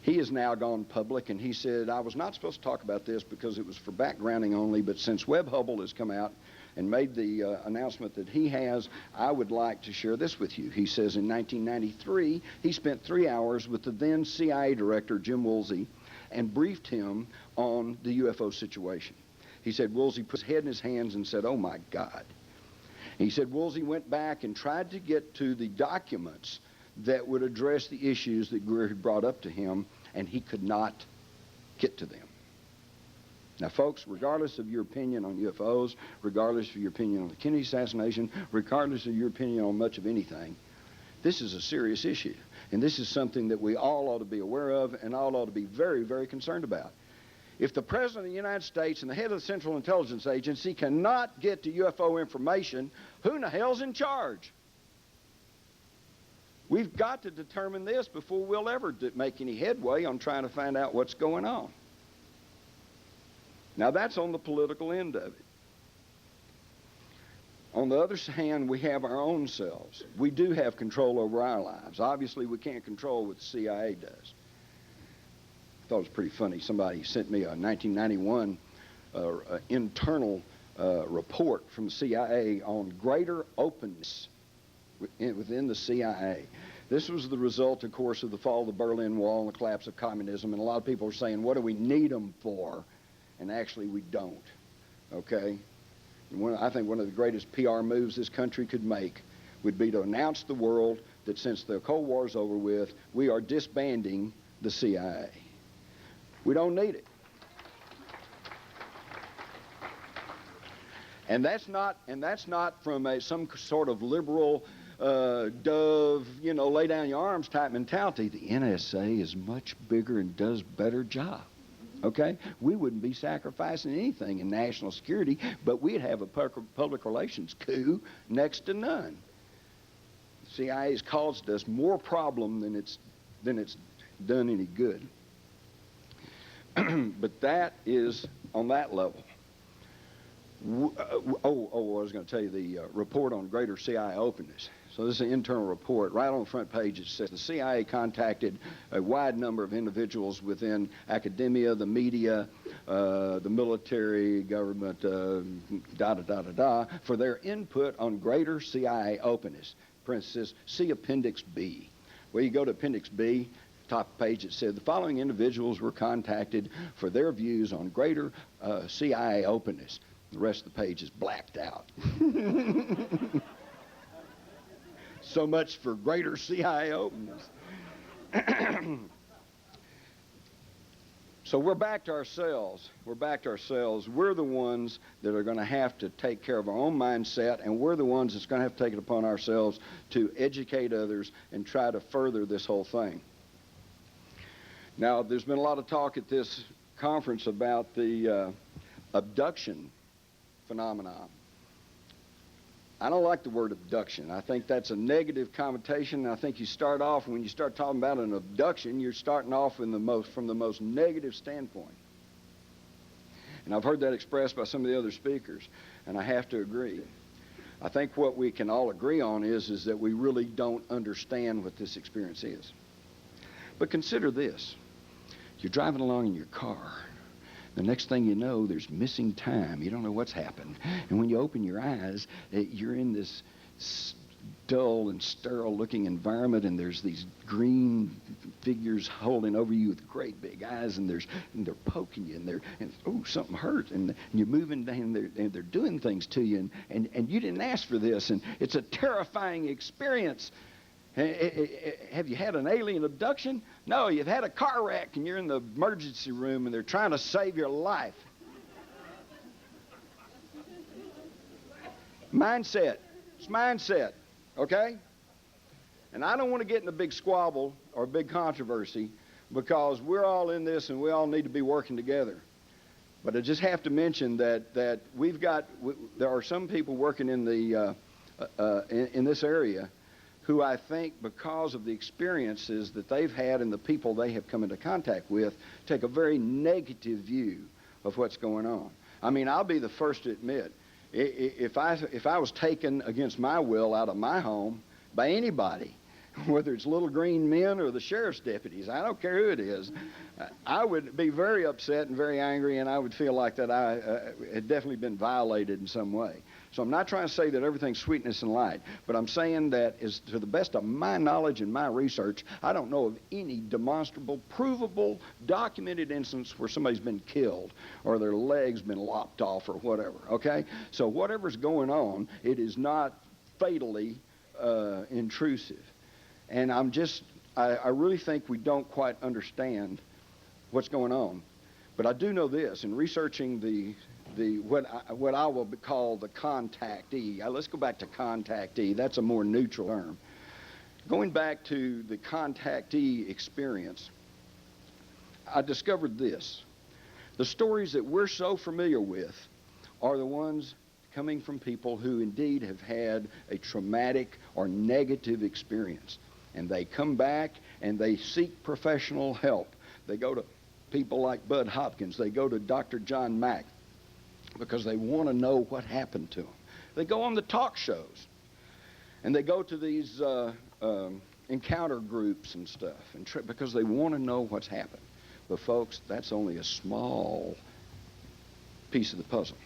He has now gone public, and he said, I was not supposed to talk about this because it was for backgrounding only, but since Webb Hubbell has come out and made the announcement that he has, I would like to share this with you. He says in 1993, he spent 3 hours with the then CIA director, Jim Woolsey, and briefed him on the UFO situation. He said Woolsey put his head in his hands and said, oh my God. He said Woolsey went back and tried to get to the documents that would address the issues that Greer had brought up to him, and he could not get to them. Now, folks, regardless of your opinion on UFOs, regardless of your opinion on the Kennedy assassination, regardless of your opinion on much of anything, this is a serious issue. And this is something that we all ought to be aware of and all ought to be very, very concerned about. If the President of the United States and the head of the Central Intelligence Agency cannot get to UFO information, who in the hell's in charge? We've got to determine this before we'll ever make any headway on trying to find out what's going on. Now, that's on the political end of it. On the other hand, we have our own selves. We do have control over our lives. Obviously, we can't control what the CIA does. I thought it was pretty funny. Somebody sent me a 1991 internal report from the CIA on greater openness within the CIA. This was the result, of course, of the fall of the Berlin Wall and the collapse of communism. And a lot of people are saying, what do we need them for? And actually, we don't. Okay? I think one of the greatest PR moves this country could make would be to announce to the world that since the Cold War is over with, we are disbanding the CIA. We don't need it. And that's not from some sort of liberal dove, lay down your arms type mentality. The NSA is much bigger and does better job. Okay? We wouldn't be sacrificing anything in national security, but we'd have a public relations coup next to none. The CIA has caused us more problem than it's done any good. But that is on that level. I was going to tell you the report on greater CIA openness. So this is an internal report. Right on the front page it says the CIA contacted a wide number of individuals within academia, the media, the military, government, for their input on greater CIA openness. Parenthesis, see Appendix B. Well, you go to Appendix B, top page, it said the following individuals were contacted for their views on greater CIA openness. The rest of the page is blacked out. So much for greater CIA openness. So we're back to ourselves. We're the ones that are going to have to take care of our own mindset, and we're the ones that's going to have to take it upon ourselves to educate others and try to further this whole thing. Now, there's been a lot of talk at this conference about the abduction phenomenon. I don't like the word abduction. I think that's a negative connotation. I think you start off, when you start talking about an abduction, you're starting off from the most negative standpoint. And I've heard that expressed by some of the other speakers, and I have to agree. I think what we can all agree on is that we really don't understand what this experience is. But consider this. You're driving along in your car. The next thing you know, there's missing time. You don't know what's happened. And when you open your eyes, you're in this dull and sterile-looking environment, and there's these green figures holding over you with great big eyes, and they're poking you, and oh, something hurt, and you're moving down there, and they're doing things to you, and you didn't ask for this, and it's a terrifying experience. Have you had an alien abduction? No, you've had a car wreck and you're in the emergency room and they're trying to save your life. Mindset. It's mindset, okay? And I don't want to get in a big squabble or a big controversy because we're all in this and we all need to be working together. But I just have to mention that there are some people working in this area who I think, because of the experiences that they've had and the people they have come into contact with, take a very negative view of what's going on. I mean, I'll be the first to admit, if I was taken against my will out of my home by anybody, whether it's little green men or the sheriff's deputies, I don't care who it is, I would be very upset and very angry, and I would feel like that I had definitely been violated in some way. So I'm not trying to say that everything's sweetness and light, but I'm saying that, is to the best of my knowledge and my research, I don't know of any demonstrable, provable, documented instance where somebody's been killed or their leg's been lopped off or whatever, okay? So whatever's going on, it is not fatally intrusive. And I really think we don't quite understand what's going on. But I do know this, in researching what I will call the contactee. Let's go back to contactee. That's a more neutral term. Going back to the contactee experience, I discovered this. The stories that we're so familiar with are the ones coming from people who indeed have had a traumatic or negative experience. And they come back and they seek professional help. They go to people like Bud Hopkins. They go to Dr. John Mack because they want to know what happened to them. They go on the talk shows. And they go to these encounter groups and stuff because they want to know what's happened. But folks, that's only a small piece of the puzzle.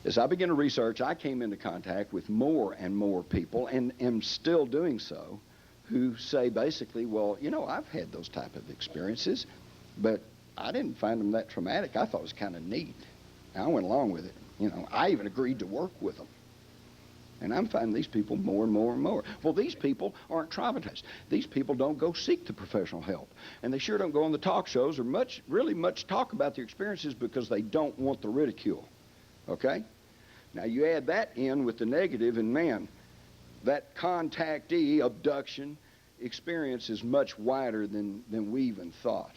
As I began to research, I came into contact with more and more people, and am still doing so, who say basically, well, you know, I've had those type of experiences, but I didn't find them that traumatic. I thought it was kind of neat. And I went along with it. You know, I even agreed to work with them. And I'm finding these people more and more and more. Well, these people aren't traumatized. These people don't go seek the professional help. And they sure don't go on the talk shows or really much talk about their experiences because they don't want the ridicule. Okay? Now, you add that in with the negative, and man, that contactee abduction experience is much wider than we even thought.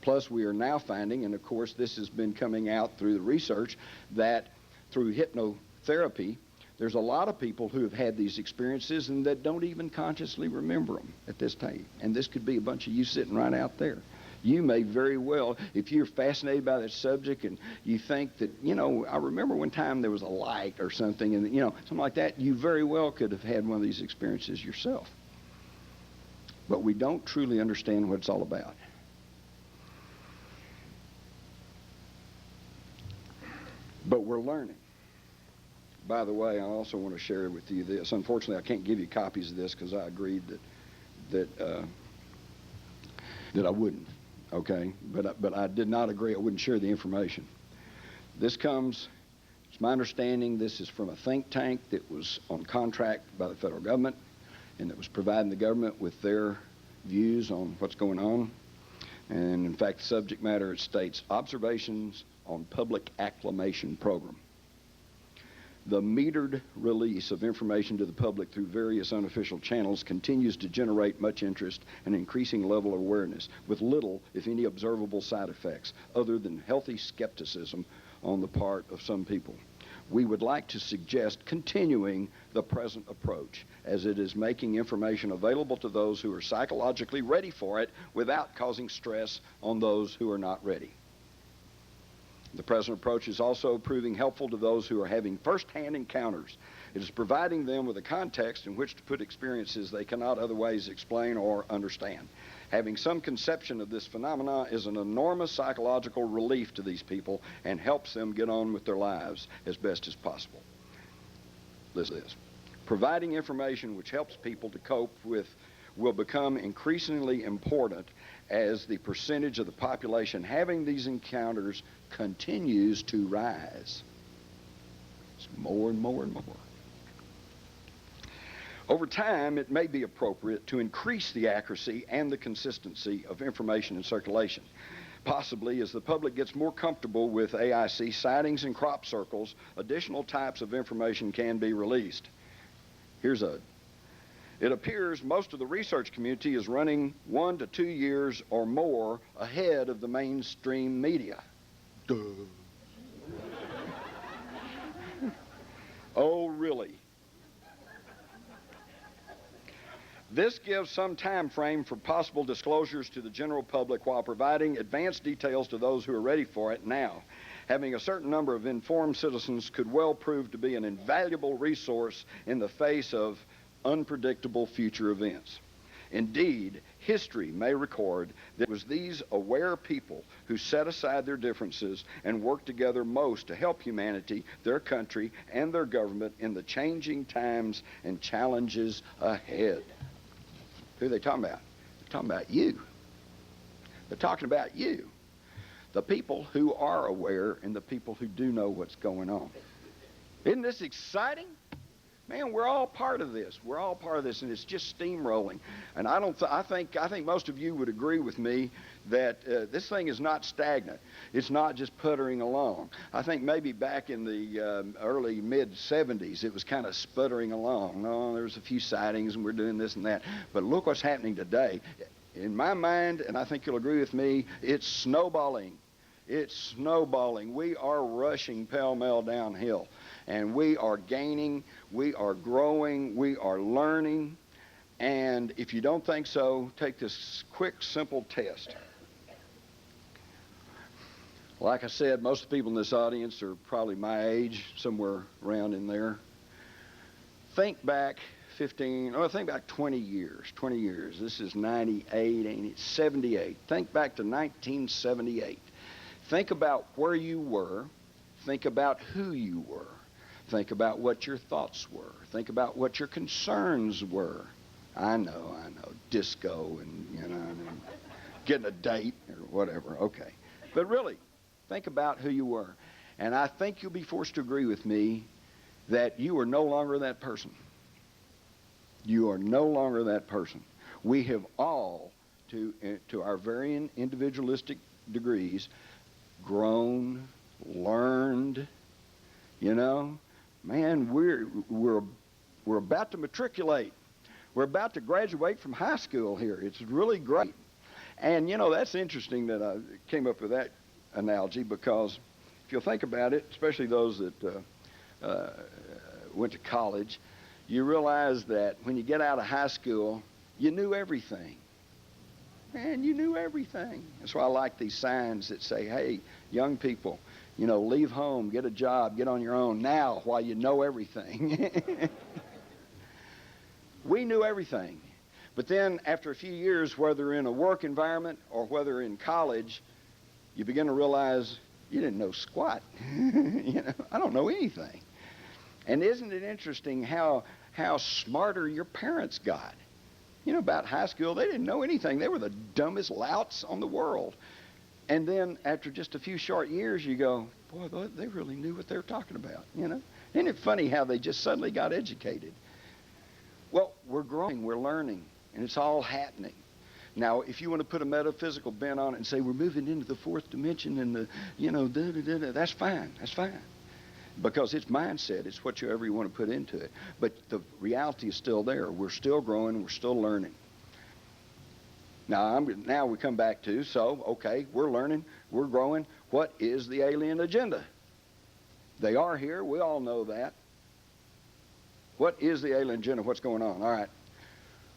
Plus, we are now finding, and of course this has been coming out through the research, that through hypnotherapy, there's a lot of people who have had these experiences and that don't even consciously remember them at this time. And this could be a bunch of you sitting right out there. You may very well, if you're fascinated by that subject and you think that, you know, I remember one time there was a light or something, and, you know, something like that, you very well could have had one of these experiences yourself. But we don't truly understand what it's all about. But we're learning. By the way, I also want to share with you this. Unfortunately, I can't give you copies of this because I agreed that I wouldn't. Okay, but I did not agree I wouldn't share the information. This comes. It's my understanding this is from a think tank that was on contract by the federal government and that was providing the government with their views on what's going on. And in fact, the subject matter, it states, observations on public acclamation program. The metered release of information to the public through various unofficial channels continues to generate much interest and increasing level of awareness, with little, if any, observable side effects, other than healthy skepticism on the part of some people. We would like to suggest continuing the present approach, as it is making information available to those who are psychologically ready for it without causing stress on those who are not ready. The present approach is also proving helpful to those who are having first-hand encounters. It is providing them with a context in which to put experiences they cannot otherwise explain or understand. Having some conception of this phenomena is an enormous psychological relief to these people and helps them get on with their lives as best as possible. Listen to this. Providing information which helps people to cope with will become increasingly important as the percentage of the population having these encounters continues to rise. It's more and more and more. Over time, it may be appropriate to increase the accuracy and the consistency of information in circulation. Possibly, as the public gets more comfortable with AIC sightings and crop circles, additional types of information can be released. It appears most of the research community is running 1 to 2 years or more ahead of the mainstream media. Duh. Oh, really? This gives some time frame for possible disclosures to the general public while providing advanced details to those who are ready for it now. Having a certain number of informed citizens could well prove to be an invaluable resource in the face of unpredictable future events. Indeed, history may record that it was these aware people who set aside their differences and worked together most to help humanity, their country, and their government in the changing times and challenges ahead. Who are they talking about? They're talking about you. They're talking about you. The people who are aware and the people who do know what's going on. Isn't this exciting? Man, we're all part of this. We're all part of this, and it's just steamrolling. And I think most of you would agree with me that this thing is not stagnant. It's not just puttering along. I think maybe back in the early mid-'70s, it was kind of sputtering along. No, there was a few sightings, and we're doing this and that. But look what's happening today. In my mind, and I think you'll agree with me, it's snowballing. It's snowballing. We are rushing pell-mell downhill. And we are gaining, we are growing, we are learning. And if you don't think so, take this quick, simple test. Like I said, most of the people in this audience are probably my age, somewhere around in there. Think back 20 years. 20 years. This is 98, ain't it? 78. Think back to 1978. Think about where you were. Think about who you were. Think about what your thoughts were. Think about what your concerns were. I know, disco and, getting a date or whatever, okay. But really, think about who you were. And I think you'll be forced to agree with me that you are no longer that person. You are no longer that person. We have all, to our varying individualistic degrees, grown, learned, Man, we're about to matriculate. We're about to graduate from high school here. It's really great. And, that's interesting that I came up with that analogy, because if you'll think about it, especially those that went to college, you realize that when you get out of high school, you knew everything. Man, you knew everything. That's why I like these signs that say, hey, young people, leave home, get a job, get on your own now while you know everything. We knew everything. But then after a few years, whether in a work environment or whether in college, you begin to realize You didn't know squat. I don't know anything. And isn't it interesting how smarter your parents got? About high school, they didn't know anything. They were the dumbest louts on the world. And then after just a few short years, you go, boy, they really knew what they were talking about, Isn't it funny how they just suddenly got educated? Well, we're growing, we're learning, and it's all happening. Now, if you want to put a metaphysical bent on it and say we're moving into the fourth dimension and that's fine. That's fine. Because it's mindset. It's whatever you want to put into it. But the reality is still there. We're still growing. We're still learning. Now we come back to, okay, we're learning. We're growing. What is the alien agenda? They are here. We all know that. What is the alien agenda? What's going on? All right.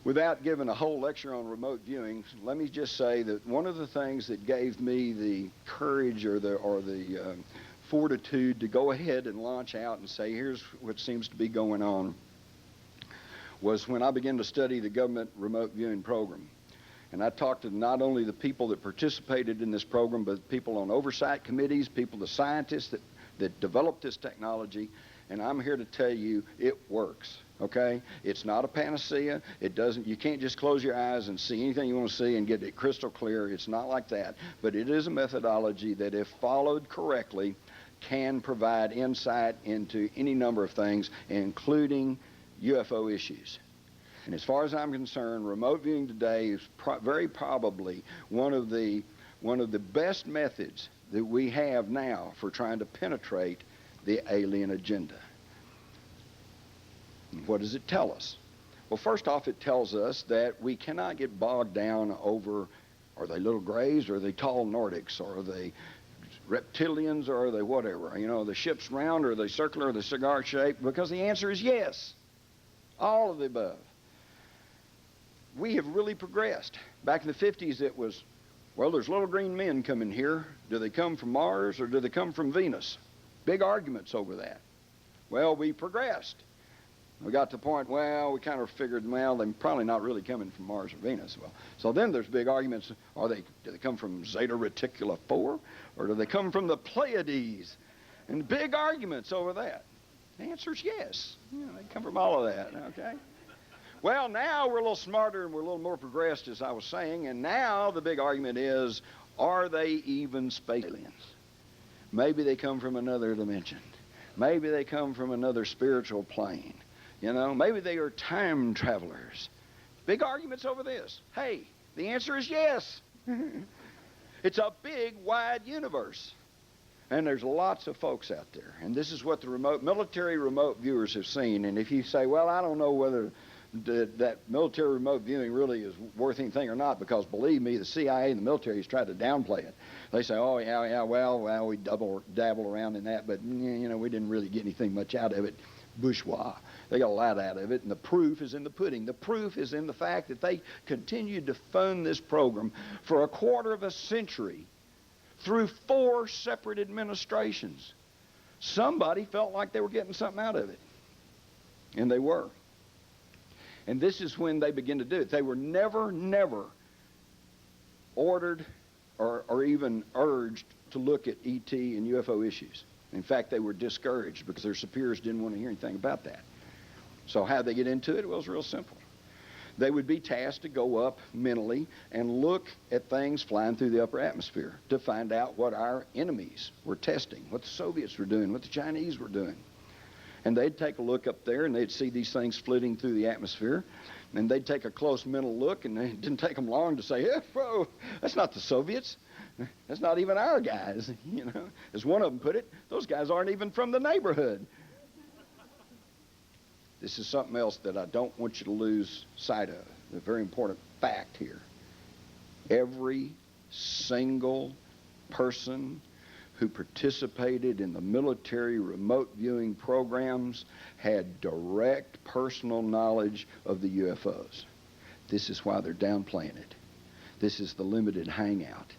Without giving a whole lecture on remote viewing, let me just say that one of the things that gave me the courage or the fortitude to go ahead and launch out and say, here's what seems to be going on, was when I began to study the government remote viewing program. And I talked to not only the people that participated in this program, but people on oversight committees, the scientists that developed this technology. And I'm here to tell you it works, okay? It's not a panacea. You can't just close your eyes and see anything you want to see and get it crystal clear. It's not like that. But it is a methodology that, if followed correctly, can provide insight into any number of things, including UFO issues. And as far as I'm concerned, remote viewing today is very probably one of the best methods that we have now for trying to penetrate the alien agenda. What does it tell us? Well, first off, it tells us that we cannot get bogged down over, are they little grays, or are they tall Nordics, or are they reptilians, or are they whatever? The ship's round, or are they circular, or are they cigar shaped? Because the answer is yes. All of the above. We have really progressed. Back in the 50s, it was, well, there's little green men coming here. Do they come from Mars, or do they come from Venus? Big arguments over that. Well, we progressed. We got to the point, we kind of figured, they're probably not really coming from Mars or Venus. So then there's big arguments. Do they come from Zeta Reticula 4? Or do they come from the Pleiades? And big arguments over that. The answer is yes. They come from all of that, okay? Well, now we're a little smarter and we're a little more progressed, as I was saying. And now the big argument is, are they even space aliens? Maybe they come from another dimension. Maybe they come from another spiritual plane. Maybe they are time travelers. Big arguments over this. Hey, the answer is yes. It's a big, wide universe. And there's lots of folks out there. And this is what the military remote viewers have seen. And if you say, well, I don't know whether that military remote viewing really is worth anything or not, because believe me, the CIA and the military has tried to downplay it. They say, oh, yeah, well, we dabble around in that, but, we didn't really get anything much out of it. Bourgeois. They got a lot out of it, and the proof is in the pudding. The proof is in the fact that they continued to fund this program for a quarter of a century through 4 separate administrations. Somebody felt like they were getting something out of it, and they were. And this is when they begin to do it. They were never ordered or even urged to look at ET and UFO issues. In fact, they were discouraged because their superiors didn't want to hear anything about that. So how'd they get into it? Well, it was real simple. They would be tasked to go up mentally and look at things flying through the upper atmosphere to find out what our enemies were testing, what the Soviets were doing, what the Chinese were doing. And they'd take a look up there, and they'd see these things flitting through the atmosphere. And they'd take a close mental look, and it didn't take them long to say, whoa, that's not the Soviets. That's not even our guys. As one of them put it, those guys aren't even from the neighborhood. This is something else that I don't want you to lose sight of. A very important fact here. Every single person who participated in the military remote viewing programs had direct personal knowledge of the UFOs. This is why they're downplaying it. This is the limited hangout.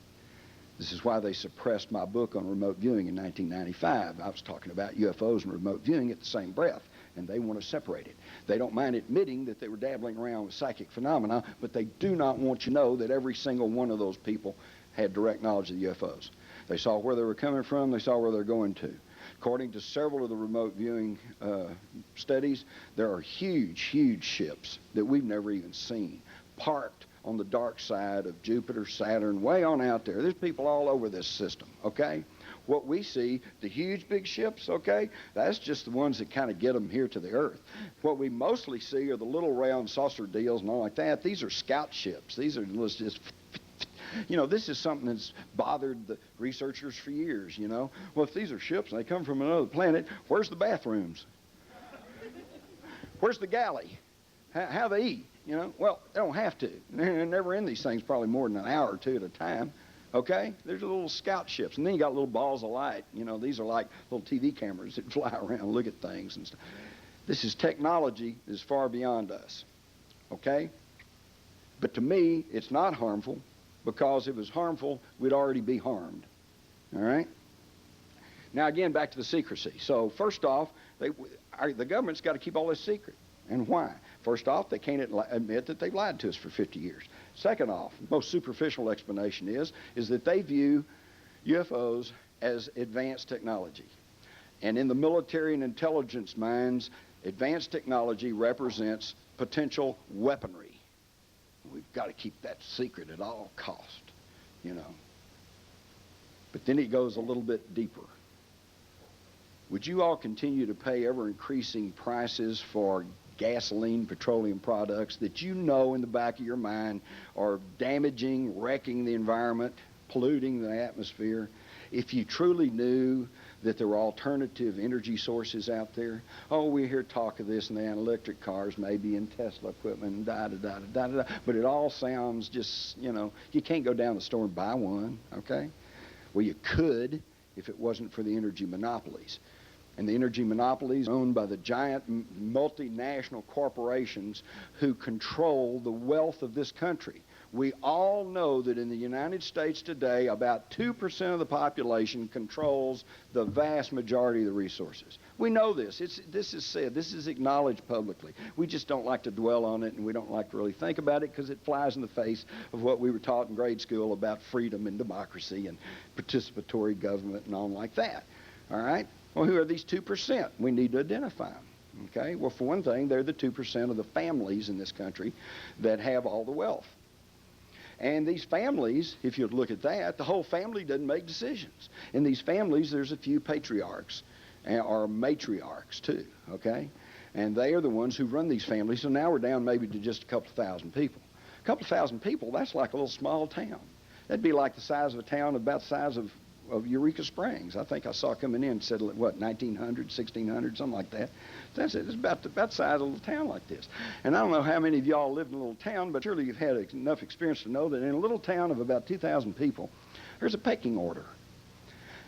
This is why they suppressed my book on remote viewing in 1995. I was talking about UFOs and remote viewing at the same breath, and they want to separate it. They don't mind admitting that they were dabbling around with psychic phenomena, but they do not want you to know that every single one of those people had direct knowledge of the UFOs. They saw where they were coming from. They saw where they're going to. According to several of the remote viewing studies, there are huge, huge ships that we've never even seen, parked on the dark side of Jupiter, Saturn, way on out there. There's people all over this system, okay? What we see, the huge big ships, okay, that's just the ones that kind of get them here to the Earth. What we mostly see are the little round saucer deals and all like that. These are scout ships. These are just, you know, this is something that's bothered the researchers for years, you know. Well, if these are ships and they come from another planet, where's the bathrooms? Where's the galley? How they eat, you know? Well, they don't have to. They're never in these things probably more than an hour or two at a time. Okay? There's little scout ships. And then you got little balls of light. You know, these are like little TV cameras that fly around and look at things and stuff. This is technology that is far beyond us. Okay? But to me, it's not harmful, because if it was harmful, we'd already be harmed. All right? Now, again, back to the secrecy. So, first off, the government's got to keep all this secret. And why? First off, they can't admit that they've lied to us for 50 years. Second off, most superficial explanation is that they view UFOs as advanced technology. And in the military and intelligence minds, advanced technology represents potential weaponry. We've got to keep that secret at all cost, you know. But then it goes a little bit deeper. Would you all continue to pay ever-increasing prices for gasoline, petroleum products that you know in the back of your mind are damaging, wrecking the environment, polluting the atmosphere, if you truly knew that there were alternative energy sources out there? Oh, we hear talk of this and that, electric cars maybe, and Tesla equipment, and da-da-da-da-da-da, but it all sounds just, you know, you can't go down the store and buy one, okay? Well, you could if it wasn't for the energy monopolies. And the energy monopolies are owned by the giant multinational corporations who control the wealth of this country. We all know that in the United States today, about 2% of the population controls the vast majority of the resources. We know this. This is said. This is acknowledged publicly. We just don't like to dwell on it, and we don't like to really think about it because it flies in the face of what we were taught in grade school about freedom and democracy and participatory government and all like that. All right? Well, who are these 2%? We need to identify them. Okay? Well, for one thing, they're the 2% of the families in this country that have all the wealth. And these families, if you look at that, the whole family doesn't make decisions. In these families, there's a few patriarchs or matriarchs too, okay? And they are the ones who run these families. So now we're down maybe to just a couple thousand people. A couple thousand people, that's like a little small town. That'd be like the size of a town about the size of Eureka Springs. I think I saw coming in, said, what, 1,900, 1,600, something like that. That's it. It's about the size of a little town like this. And I don't know how many of y'all lived in a little town, but surely you've had enough experience to know that in a little town of about 2,000 people, there's a pecking order.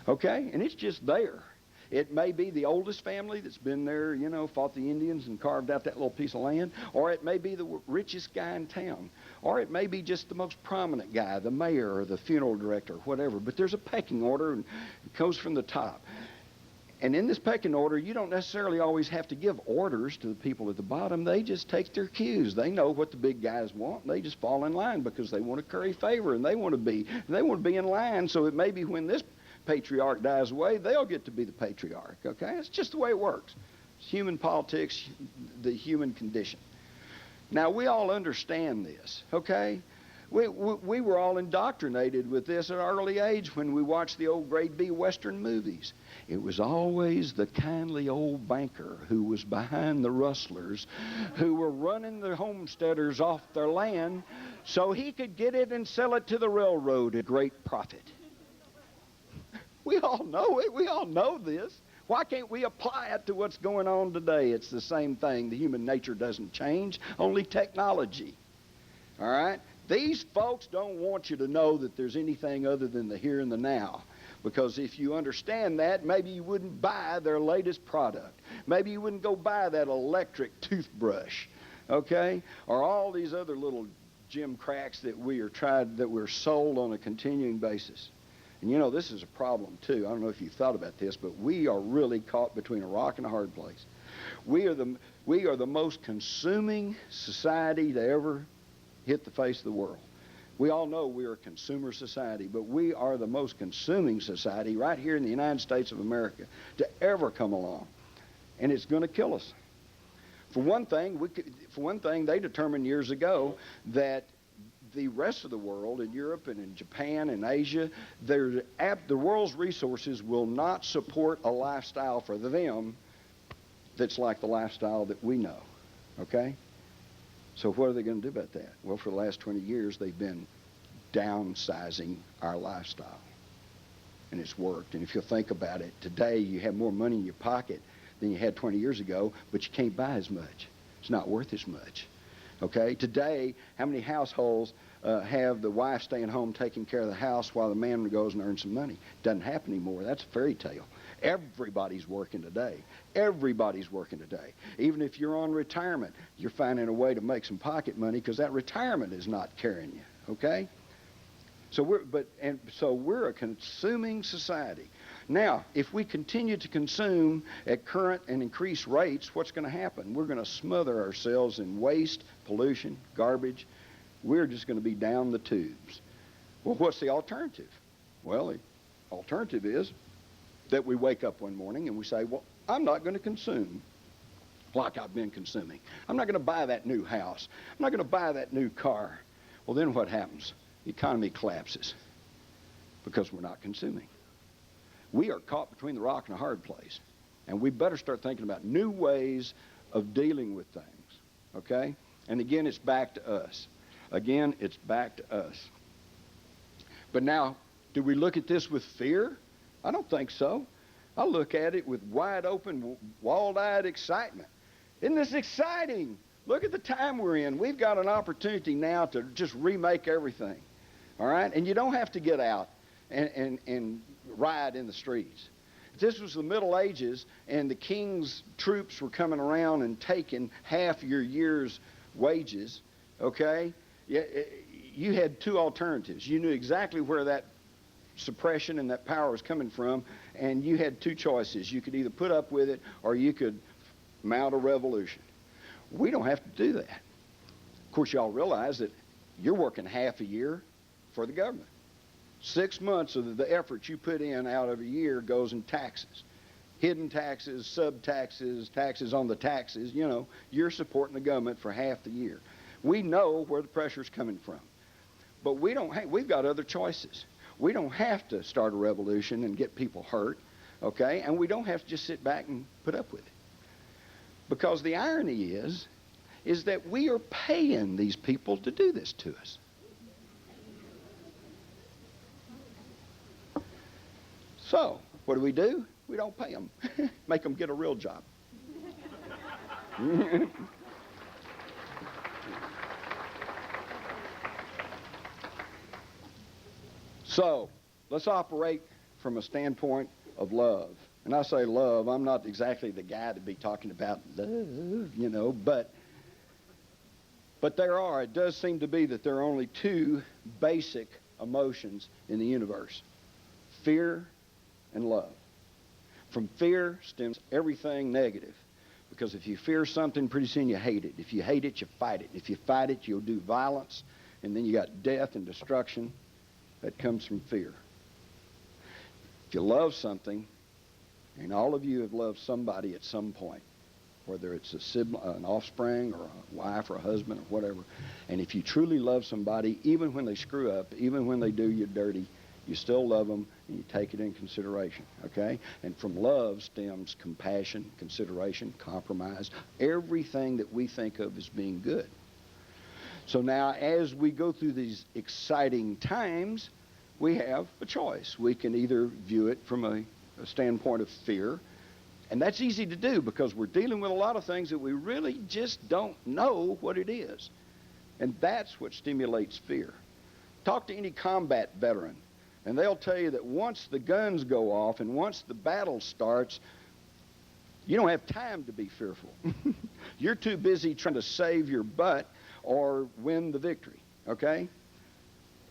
Okay? And it's just there. It may be the oldest family that's been there, you know, fought the Indians and carved out that little piece of land, or it may be the richest guy in town, or it may be just the most prominent guy, the mayor or the funeral director, whatever. But there's a pecking order, and it goes from the top. And in this pecking order, you don't necessarily always have to give orders to the people at the bottom. They just take their cues. They know what the big guys want, and they just fall in line because they want to curry favor, and they want to be in line. So it may be when this patriarch dies away, they'll get to be the patriarch, okay? It's just the way it works. It's human politics, the human condition. Now, we all understand this, okay? We were all indoctrinated with this at an early age when we watched the old grade B Western movies. It was always the kindly old banker who was behind the rustlers who were running the homesteaders off their land so he could get it and sell it to the railroad at great profit. We all know it. We all know this. Why can't we apply it to what's going on today? It's the same thing. The human nature doesn't change, only technology. All right? These folks don't want you to know that there's anything other than the here and the now. Because if you understand that, maybe you wouldn't buy their latest product. Maybe you wouldn't go buy that electric toothbrush, okay? Or all these other little gem cracks that we're sold on a continuing basis. And you know, this is a problem too. I don't know if you've thought about this, but we are really caught between a rock and a hard place. We are the most consuming society to ever hit the face of the world. We all know we are a consumer society, but we are the most consuming society right here in the United States of America to ever come along. And it's going to kill us. For one thing, they determined years ago that the rest of the world, in Europe and in Japan and Asia, the world's resources will not support a lifestyle for them that's like the lifestyle that we know, okay? So what are they going to do about that? Well, for the last 20 years, they've been downsizing our lifestyle, and it's worked. And if you think about it, today you have more money in your pocket than you had 20 years ago, but you can't buy as much. It's not worth as much. Okay? Today, how many households have the wife staying home taking care of the house while the man goes and earns some money? Doesn't happen anymore. That's a fairy tale. Everybody's working today. Everybody's working today. Even if you're on retirement, you're finding a way to make some pocket money because that retirement is not carrying you. Okay? So we're a consuming society. Now, if we continue to consume at current and increased rates, what's going to happen? We're going to smother ourselves in waste, pollution, garbage. We're just going to be down the tubes. Well, what's the alternative? Well, the alternative is that we wake up one morning and we say, well, I'm not going to consume like I've been consuming. I'm not going to buy that new house. I'm not going to buy that new car. Well, then what happens? The economy collapses because we're not consuming. We are caught between the rock and a hard place, and we better start thinking about new ways of dealing with things, okay? And again, it's back to us. Again, it's back to us. But now, do we look at this with fear? I don't think so. I look at it with wide open, walled-eyed excitement. Isn't this exciting? Look at the time we're in. We've got an opportunity now to just remake everything, all right? And you don't have to get out and riot in the streets. If this was the Middle Ages and the king's troops were coming around and taking half your year's wages, okay, you had two alternatives. You knew exactly where that suppression and that power was coming from, and you had two choices. You could either put up with it or you could mount a revolution. We don't have to do that. Of course, y'all realize that you're working half a year for the government. 6 months of the effort you put in out of a year goes in taxes. Hidden taxes, sub-taxes, taxes on the taxes. You know, you're supporting the government for half the year. We know where the pressure's coming from. But we've got other choices. We don't have to start a revolution and get people hurt, okay? And we don't have to just sit back and put up with it. Because the irony is that we are paying these people to do this to us. So, what do? We don't pay them. Make them get a real job. So, let's operate from a standpoint of love. And I say love, I'm not exactly the guy to be talking about love, you know, but it does seem to be that there are only two basic emotions in the universe: fear and love. From fear stems everything negative, because if you fear something, pretty soon you hate it. If you hate it, you fight it. If you fight it, you'll do violence, and then you got death and destruction that comes from fear. If you love something, and all of you have loved somebody at some point, whether it's a sibling, an offspring, or a wife, or a husband, or whatever, and if you truly love somebody, even when they screw up, even when they do you dirty, you still love them, and you take it in consideration, okay? And from love stems compassion, consideration, compromise, everything that we think of as being good. So now, as we go through these exciting times, we have a choice. We can either view it from a standpoint of fear, and that's easy to do because we're dealing with a lot of things that we really just don't know what it is. And that's what stimulates fear. Talk to any combat veteran, and they'll tell you that once the guns go off and once the battle starts, you don't have time to be fearful. You're too busy trying to save your butt or win the victory, okay?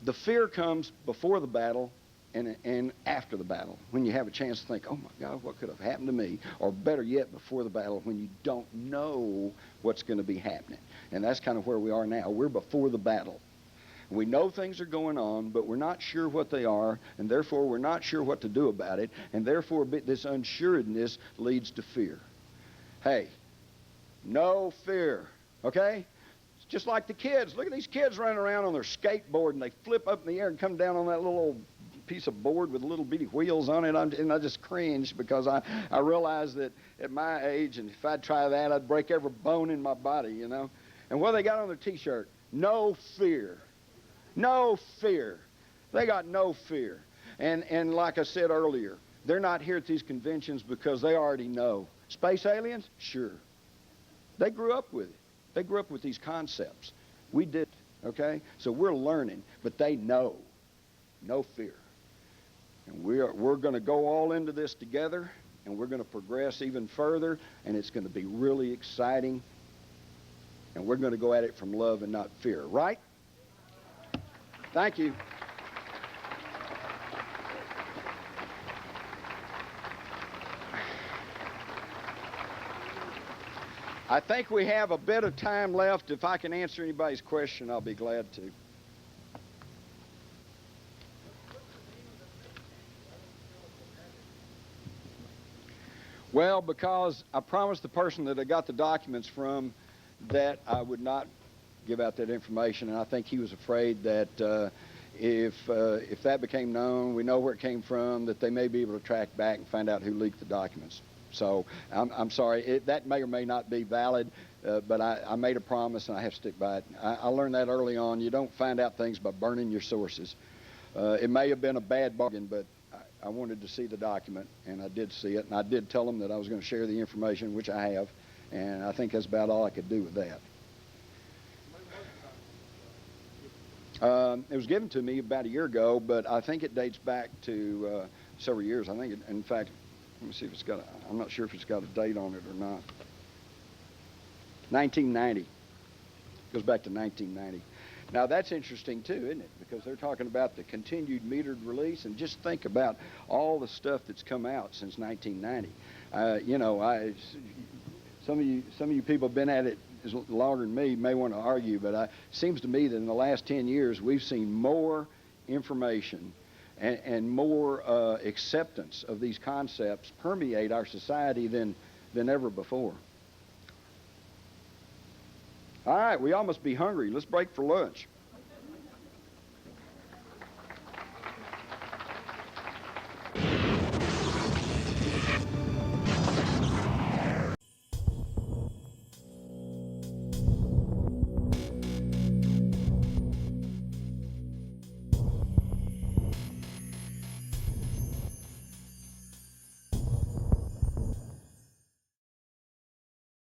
The fear comes before the battle and after the battle, when you have a chance to think, oh my God, what could have happened to me? Or better yet, before the battle, when you don't know what's going to be happening. And that's kind of where we are now. We're before the battle. We know things are going on, but we're not sure what they are, and therefore we're not sure what to do about it, and therefore this unsuredness leads to fear. Hey, no fear, okay? It's just like the kids. Look at these kids running around on their skateboard, and they flip up in the air and come down on that little old piece of board with little bitty wheels on it, and I just cringe because I realize that at my age, and if I'd try that, I'd break every bone in my body, you know. And what they got on their T-shirt? No fear. No fear. They got no fear. And like I said earlier, they're not here at these conventions because they already know. Space aliens? Sure. They grew up with it. They grew up with these concepts. We did, okay? So we're learning, but they know. No fear. And we're going to go all into this together, and we're going to progress even further, and it's going to be really exciting, and we're going to go at it from love and not fear, right? Thank you. I think we have a bit of time left. If I can answer anybody's question, I'll be glad to. Well, because I promised the person that I got the documents from that I would not give out that information, and I think he was afraid that if that became known, we know where it came from, that they may be able to track back and find out who leaked the documents. So I'm sorry, that may or may not be valid, but I made a promise and I have to stick by it. I learned that early on. You don't find out things by burning your sources. It may have been a bad bargain, but I wanted to see the document, and I did see it, and I did tell them that I was going to share the information, which I have, and I think that's about all I could do with that. It was given to me about a year ago, but I think it dates back to several years. I think, in fact, let me see if it's got I'm not sure if it's got a date on it or not. 1990. It goes back to 1990. Now, that's interesting, too, isn't it? Because they're talking about the continued metered release, and just think about all the stuff that's come out since 1990. You know, some of you people have been at it longer than me may want to argue, but it seems to me that in the last 10 years, we've seen more information and more acceptance of these concepts permeate our society than ever before. All right, we all must be hungry. Let's break for lunch.